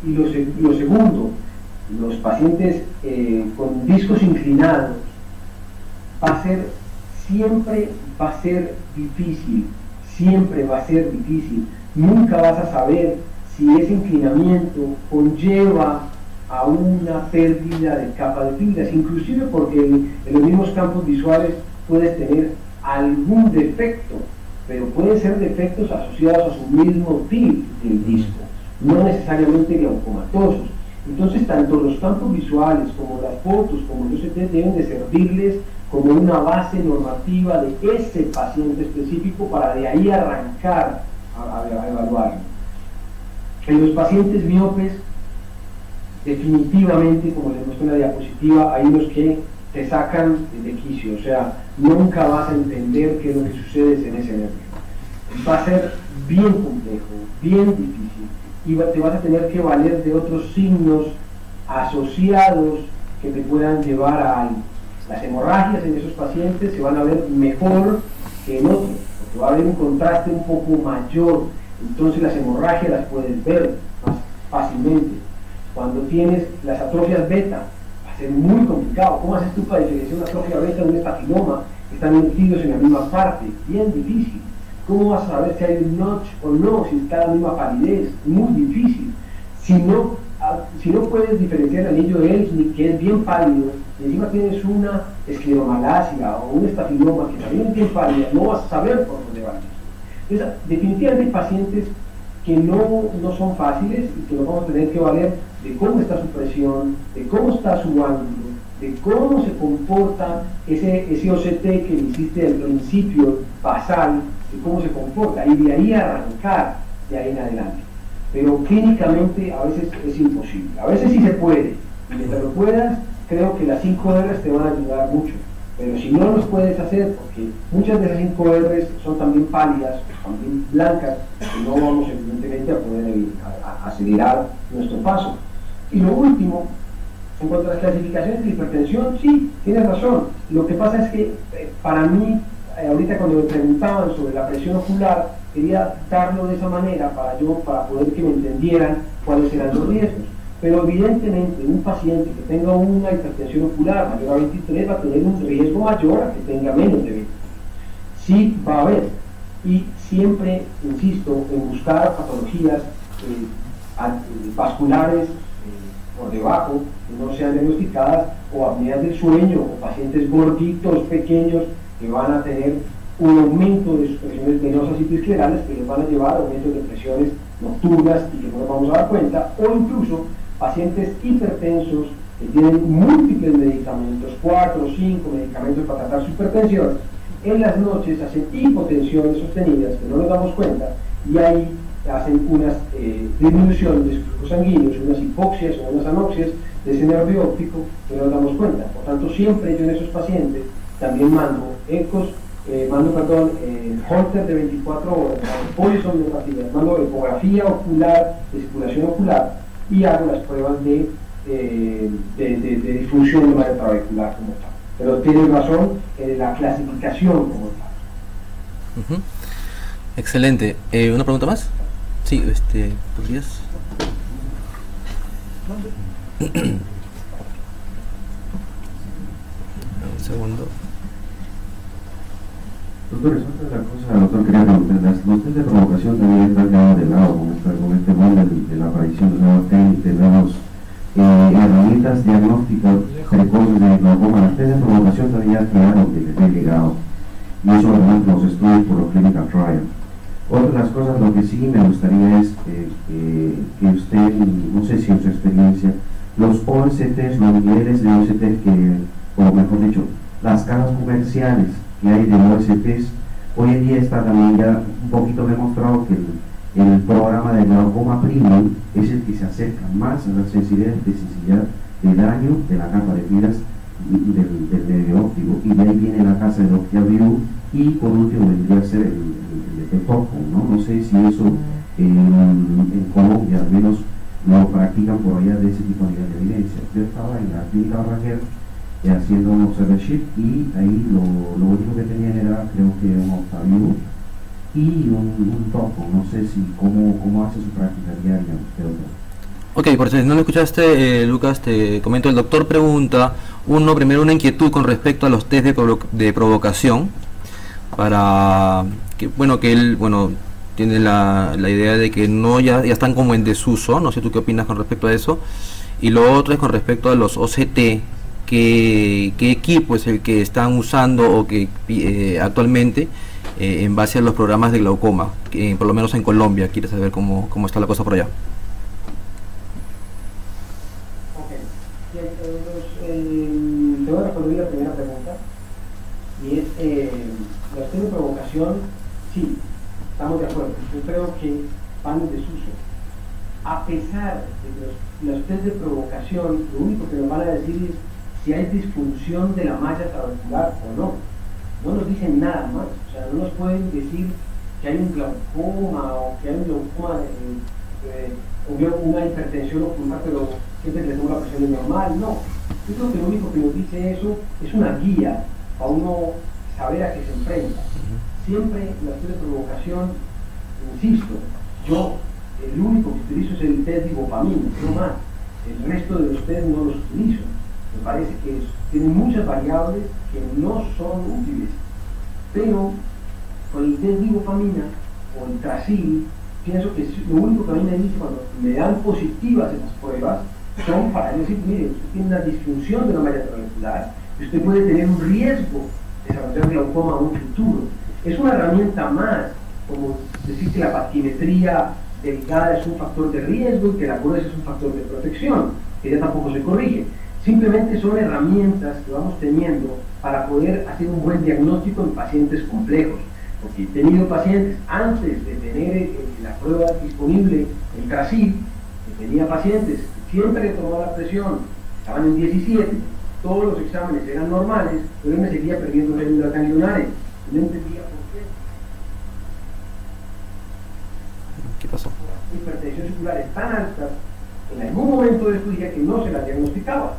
Y lo segundo, los pacientes con discos inclinados, siempre va a ser difícil, siempre va a ser difícil. Nunca vas a saber si ese inclinamiento conlleva a una pérdida de capa de fibras, inclusive porque en los mismos campos visuales puedes tener algún defecto, pero pueden ser defectos asociados a su mismo tilt del disco, no necesariamente glaucomatosos. Entonces, tanto los campos visuales como las fotos, como los OCT deben de servirles como una base normativa de ese paciente específico para de ahí arrancar a evaluarlo. En los pacientes miopes, definitivamente, como les muestro en la diapositiva, hay unos que te sacan de quicio, o sea, nunca vas a entender qué es lo que sucede en ese nervio. Va a ser bien complejo, bien difícil, y te vas a tener que valer de otros signos asociados que te puedan llevar a algo. Las hemorragias en esos pacientes se van a ver mejor que en otros, porque va a haber un contraste un poco mayor, entonces las hemorragias las puedes ver más fácilmente. Cuando tienes las atrofias beta, va a ser muy complicado. ¿Cómo haces tú para diferenciar una atrofia beta de un estafiloma que están metidos en la misma parte? Bien difícil. ¿Cómo vas a saber si hay un notch o no, si está la misma palidez? Muy difícil. Si no puedes diferenciar el anillo de Elsnick, que es bien pálido, y encima tienes una escleromalacia o un estafiloma que también es bien pálida, no vas a saber por dónde van. Entonces, definitivamente hay pacientes que no son fáciles y que nos vamos a tener que valer de cómo está su presión, de cómo está su ángulo, de cómo se comporta ese OCT que le hiciste al principio, basal, de cómo se comporta, y de ahí arrancar de ahí en adelante. Pero clínicamente a veces es imposible, a veces sí se puede, y mientras lo puedas, creo que las 5 R's te van a ayudar mucho, pero si no los puedes hacer, porque muchas de esas 5 R's son también pálidas, también blancas, que no vamos evidentemente a poder acelerar nuestro paso. Y lo último, en cuanto a las clasificaciones de hipertensión, sí, tienes razón. Lo que pasa es que para mí, ahorita cuando me preguntaban sobre la presión ocular, quería darlo de esa manera para poder que me entendieran cuáles eran los riesgos. Pero evidentemente un paciente que tenga una hipertensión ocular mayor a 23 va a tener un riesgo mayor a que tenga menos de 20. Sí va a haber. Y siempre insisto en buscar patologías vasculares por debajo que no sean diagnosticadas, o apneas del sueño, o pacientes gorditos, pequeños, que van a tener un aumento de sus presiones venosas y esclerales que les van a llevar a aumentos de presiones nocturnas y que no nos vamos a dar cuenta, o incluso pacientes hipertensos que tienen múltiples medicamentos, 4 o 5 medicamentos para tratar su hipertensión, en las noches hacen hipotensiones sostenidas que no nos damos cuenta, y ahí hacen unas disminuciones de sus flujos sanguíneos, unas hipoxias o unas anoxias de ese nervio óptico que no nos damos cuenta. Por tanto, siempre yo en esos pacientes también mando ecos, Holter de 24 horas, polisomnopatías, mando ecografía ocular, circulación ocular, y hago las pruebas de disfunción de malla trabecular como tal. Pero tienes razón en la clasificación como tal. Excelente. ¿Una pregunta más? Sí, ¿podrías? Un segundo. Doctor, eso es la cosa, doctor, quería preguntar, las test de provocación también están quedando de lado con este mundo de la aparición de nuevos test, de nuevas herramientas diagnósticas precoces de glaucoma. Las test de provocación todavía quedaron de legado, y eso además los estudios por los clinical trials. Otra de las cosas, lo que sí me gustaría es que usted, no sé si en su experiencia, los OSTs, los niveles de OST que, o mejor dicho, las cajas comerciales que hay de OSTs, hoy en día está también ya un poquito demostrado que el programa de glaucoma premium es el que se acerca más a la sensibilidad de daño de la capa de fibras del medio óptico, y de ahí viene la casa de OptiaView, y por último vendría a ser el Topcon, ¿no? No sé si eso en Colombia al menos lo practican por allá de ese tipo de evidencia. Yo estaba en la clínica Barranquer haciendo un observership, y ahí lo único que tenían era, creo que un octavivo y un topo. No sé si cómo hace su práctica diaria usted. Ok, por si no lo escuchaste, Lucas, te comento. El doctor pregunta, primero una inquietud con respecto a los test de provocación, para que, que él, tiene la idea de que ya están como en desuso. No sé tú qué opinas con respecto a eso. Y lo otro es con respecto a los OCT, qué equipo es el que están usando o que actualmente en base a los programas de glaucoma, que por lo menos en Colombia. ¿Quieres saber cómo está la cosa por allá? Te voy a responder la primera pregunta, y es los test de provocación. Sí, estamos de acuerdo. Yo creo que van en desuso. A pesar de que los test de provocación, lo único que nos van a decir es si hay disfunción de la malla trabecular o no. No nos dicen nada más. O sea, no nos pueden decir que hay un glaucoma o que hay un glaucoma o una hipertensión ocular, pero siempre le tengo la presión normal. No. Yo creo que lo único que nos dice eso es una guía para uno saber a qué se enfrenta. Siempre los test de provocación, insisto, yo el único que utilizo es el test de ibupamina, no más. El resto de los test no los utilizo. Me parece que tienen muchas variables que no son útiles. Pero con el test de ibupamina o el Trazil, pienso que lo único que a mí me dice cuando me dan positivas esas pruebas son para decir, mire, usted tiene una disfunción de la malla trabecular y usted puede tener un riesgo de desarrollar glaucoma en un futuro. Es una herramienta más, como decir que la patimetría delgada es un factor de riesgo y que la gruesa es un factor de protección, que ya tampoco se corrige. Simplemente son herramientas que vamos teniendo para poder hacer un buen diagnóstico en pacientes complejos. Porque he tenido pacientes antes de tener la prueba disponible, el Trazil, que tenía pacientes que siempre le tomaba la presión, estaban en 17, todos los exámenes eran normales, pero él me seguía perdiendo células ganglionares. No entendía por qué. ¿Qué pasó? Hipertensión circular tan altas, en algún momento de esto día que no se la diagnosticaba.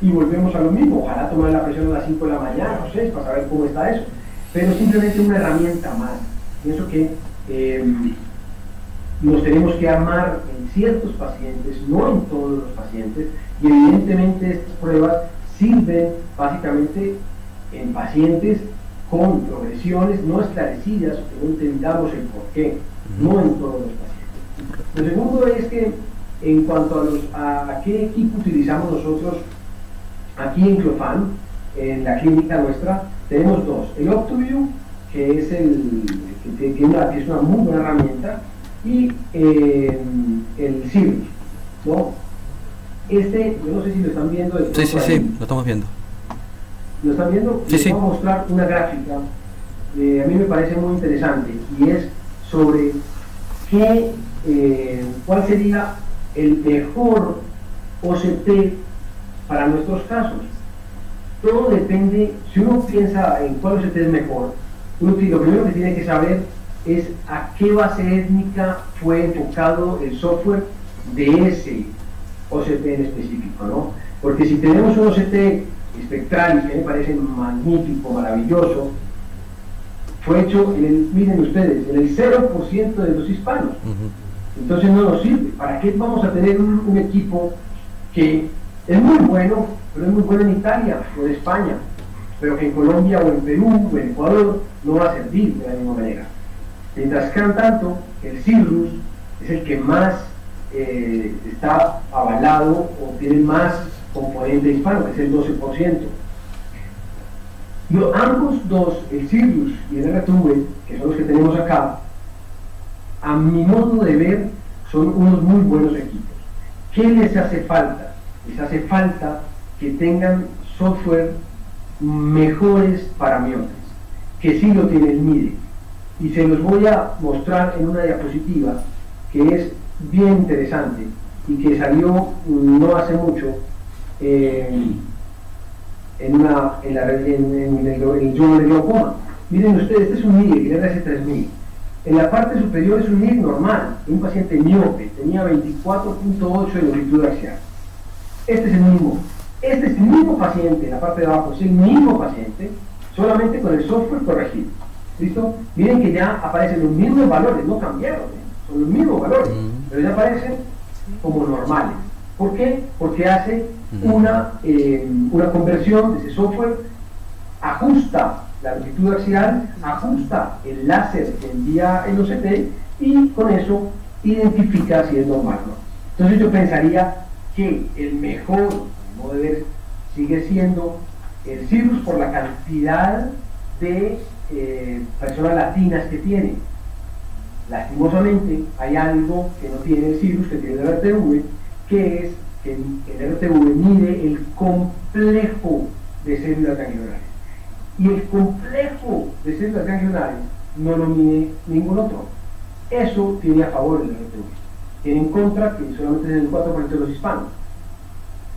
Y volvemos a lo mismo, ojalá tomar la presión a las 5 de la mañana, no sé, para saber cómo está eso. Pero simplemente una herramienta más. Pienso que nos tenemos que armar en ciertos pacientes, no en todos los pacientes, y evidentemente estas pruebas sirven básicamente en pacientes con progresiones no esclarecidas o que no entendamos el porqué, no en todos los pacientes. Lo segundo es que en cuanto a qué equipo utilizamos nosotros aquí en Clofan, en la clínica nuestra, tenemos dos: el OptoView, que es que es una muy buena herramienta, y el Cirrus, ¿no? Yo no sé si lo están viendo. Sí, lo estamos viendo. ¿Lo están viendo? Sí, Les voy a mostrar una gráfica, a mí me parece muy interesante, y es sobre cuál sería el mejor OCT para nuestros casos. Todo depende, si uno piensa en cuál OCT es mejor, lo primero que tiene que saber es a qué base étnica fue enfocado el software de ese OCT en específico, ¿no? Porque si tenemos un OCT espectral, que me parece magnífico, maravilloso, fue hecho miren ustedes, en el 0% de los hispanos. Entonces no nos sirve. ¿Para qué vamos a tener un equipo que es muy bueno, pero es muy bueno en Italia o en España, pero que en Colombia o en Perú o en Ecuador no va a servir de la misma manera? Mientras que tanto, el Cirrus es el que más está avalado o tiene más componente hispano, que es el 12%. Ambos dos, el Cirrus y el RTV, que son los que tenemos acá, a mi modo de ver, son unos muy buenos equipos. ¿Qué les hace falta? Les hace falta que tengan software mejores para miotes, que sí lo tiene el MIDE. Y se los voy a mostrar en una diapositiva que es bien interesante y que salió no hace mucho en el Journal de Glaucoma. Miren ustedes, este es un MIDE, el RS3000. En la parte superior es un MIDE normal, un paciente miope, tenía 24.8 de longitud axial. Este es el mismo Este es el mismo paciente, en la parte de abajo es el mismo paciente, solamente con el software corregido. ¿Listo? Miren que ya aparecen los mismos valores, no cambiaron, son los mismos valores, pero ya aparecen como normales. ¿Por qué? Porque hace una conversión de ese software, ajusta la longitud axial, ajusta el láser que envía el OCT y con eso identifica si es normal, ¿no? Entonces yo pensaría que el mejor modo de ver sigue siendo el Cirrus por la cantidad de personas latinas que tiene. Lastimosamente hay algo que no tiene el Cirrus, que tiene el RTV, que es que el RTV mide el complejo de células ganglionares. Y el complejo de células ganglionares no lo mide ningún otro. Eso tiene a favor el RTV. Tiene en contra que solamente es el 4% de los hispanos.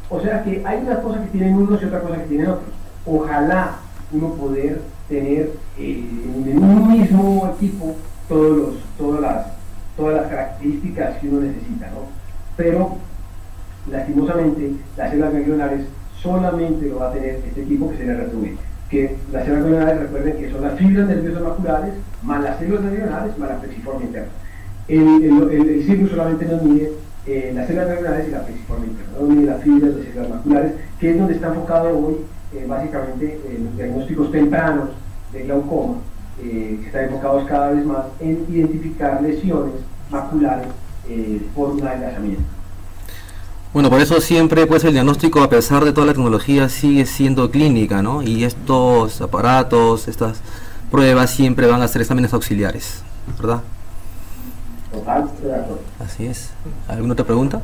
O sea que hay una cosa que tienen unos y otra cosa que tienen otros. Ojalá uno poder tener en un mismo equipo todas las características que uno necesita, ¿no? Pero lastimosamente las células ganglionares solamente lo va a tener este equipo, que sería el RTV. Que las células ganglionares, recuerden que son las fibras nerviosas maculares más las células ganglionares más la plexiforme interna. El Cirrus solamente nos mide las células ganglionares y la plexiforme interna, no mide las fibras de células maculares, que es donde está enfocado hoy básicamente los diagnósticos tempranos de glaucoma, que están enfocados cada vez más en identificar lesiones maculares por un adelgazamiento. Bueno, por eso siempre pues el diagnóstico, a pesar de toda la tecnología, sigue siendo clínica, ¿no? Y estos aparatos, estas pruebas siempre van a ser exámenes auxiliares, ¿verdad? Total, estoy de acuerdo. Así es. ¿Alguna otra pregunta?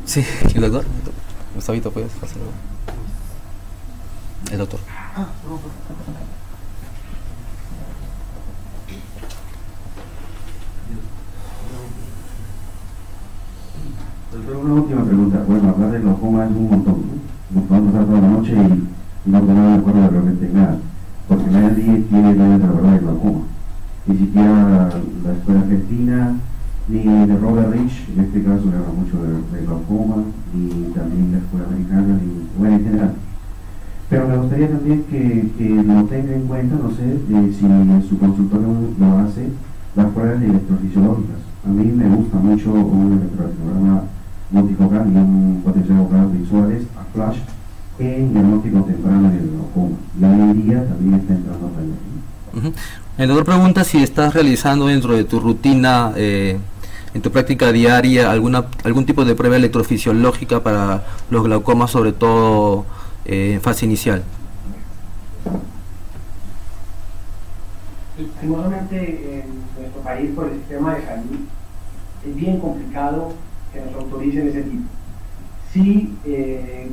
Sí, el doctor. Gustavito, ¿puedes hacerlo? El doctor. Doctor, una última pregunta. Bueno, hablar de glaucoma es un montón, ¿no? Nos podemos pasar toda la noche y no podemos de acuerdo de realmente en nada, porque nadie tiene la verdad de glaucoma. Ni siquiera la escuela argentina, ni de Robert Rich, en este caso le habla mucho de glaucoma, ni también la escuela americana, ni bueno, en general. Pero me gustaría también que lo tenga en cuenta, no sé, si en su consultorio lo hace, las pruebas electrofisiológicas. A mí me gusta mucho un electrocardiograma multifocal y un potenciómetro visuales a flash en diagnóstico temprano del glaucoma. Y hoy en día también está entrando a la El doctor pregunta si estás realizando dentro de tu rutina, en tu práctica diaria, algún tipo de prueba electrofisiológica para los glaucomas, sobre todo en fase inicial. Lastimosamente en nuestro país, por el sistema de salud, es bien complicado que nos autoricen ese tipo. Sí,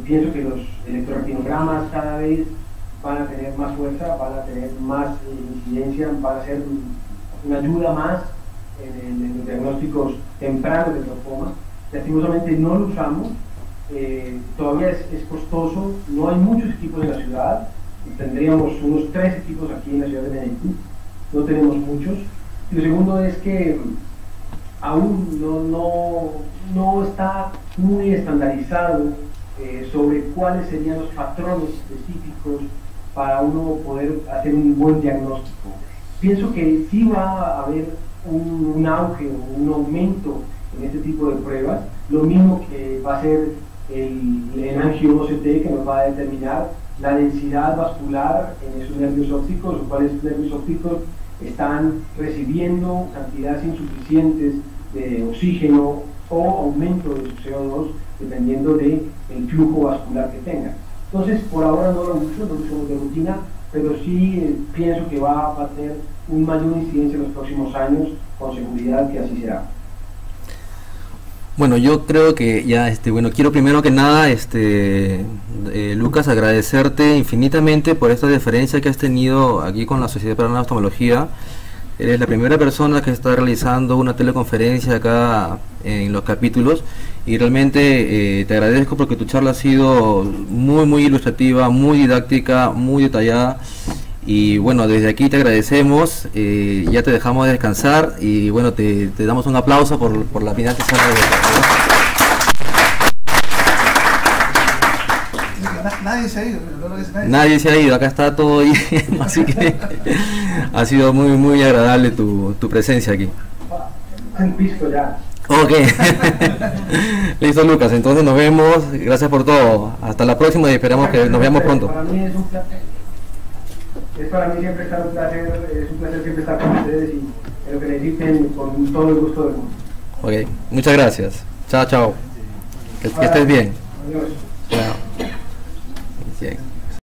pienso que los electrocardiogramos cada vez van a tener más fuerza, van a tener más incidencia, van a ser una ayuda más en los diagnósticos tempranos de glaucoma. Lastimosamente no lo usamos, todavía es costoso, no hay muchos equipos en la ciudad, tendríamos unos 3 equipos aquí en la ciudad de Medellín, no tenemos muchos. Y lo segundo es que aún no está muy estandarizado sobre cuáles serían los patrones específicos para uno poder hacer un buen diagnóstico. Pienso que sí va a haber un auge o un aumento en este tipo de pruebas, lo mismo que va a ser el angio-OCT, que nos va a determinar la densidad vascular en esos nervios ópticos, o cuáles nervios ópticos están recibiendo cantidades insuficientes de oxígeno o aumento de su CO2 dependiendo del flujo vascular que tengan. Entonces, por ahora no lo uso de rutina, pero sí pienso que va a tener un mayor incidencia en los próximos años, con seguridad que así será. Bueno, yo creo que ya, bueno, quiero primero que nada, Lucas, agradecerte infinitamente por esta deferencia que has tenido aquí con la Sociedad Peruana de Oftalmología. Eres la primera persona que está realizando una teleconferencia acá en los capítulos y realmente te agradezco porque tu charla ha sido muy ilustrativa, muy didáctica, muy detallada. Y bueno, desde aquí te agradecemos, ya te dejamos descansar y bueno, te damos un aplauso por la brillante charla de Nadie se ha ido, no lo dice nadie. Nadie se ha ido, acá está todo lleno, así que ha sido muy agradable tu presencia aquí. Han visto ya. Ok. Listo, Lucas, entonces nos vemos, gracias por todo, hasta la próxima y esperamos que nos veamos pronto. Para mí es un placer. Es para mí siempre estar un placer, es un placer siempre estar con ustedes y en lo que necesiten con todo el gusto del mundo. Ok, muchas gracias. Chao, chao. Que estés bien. Adiós. Chao. Bien.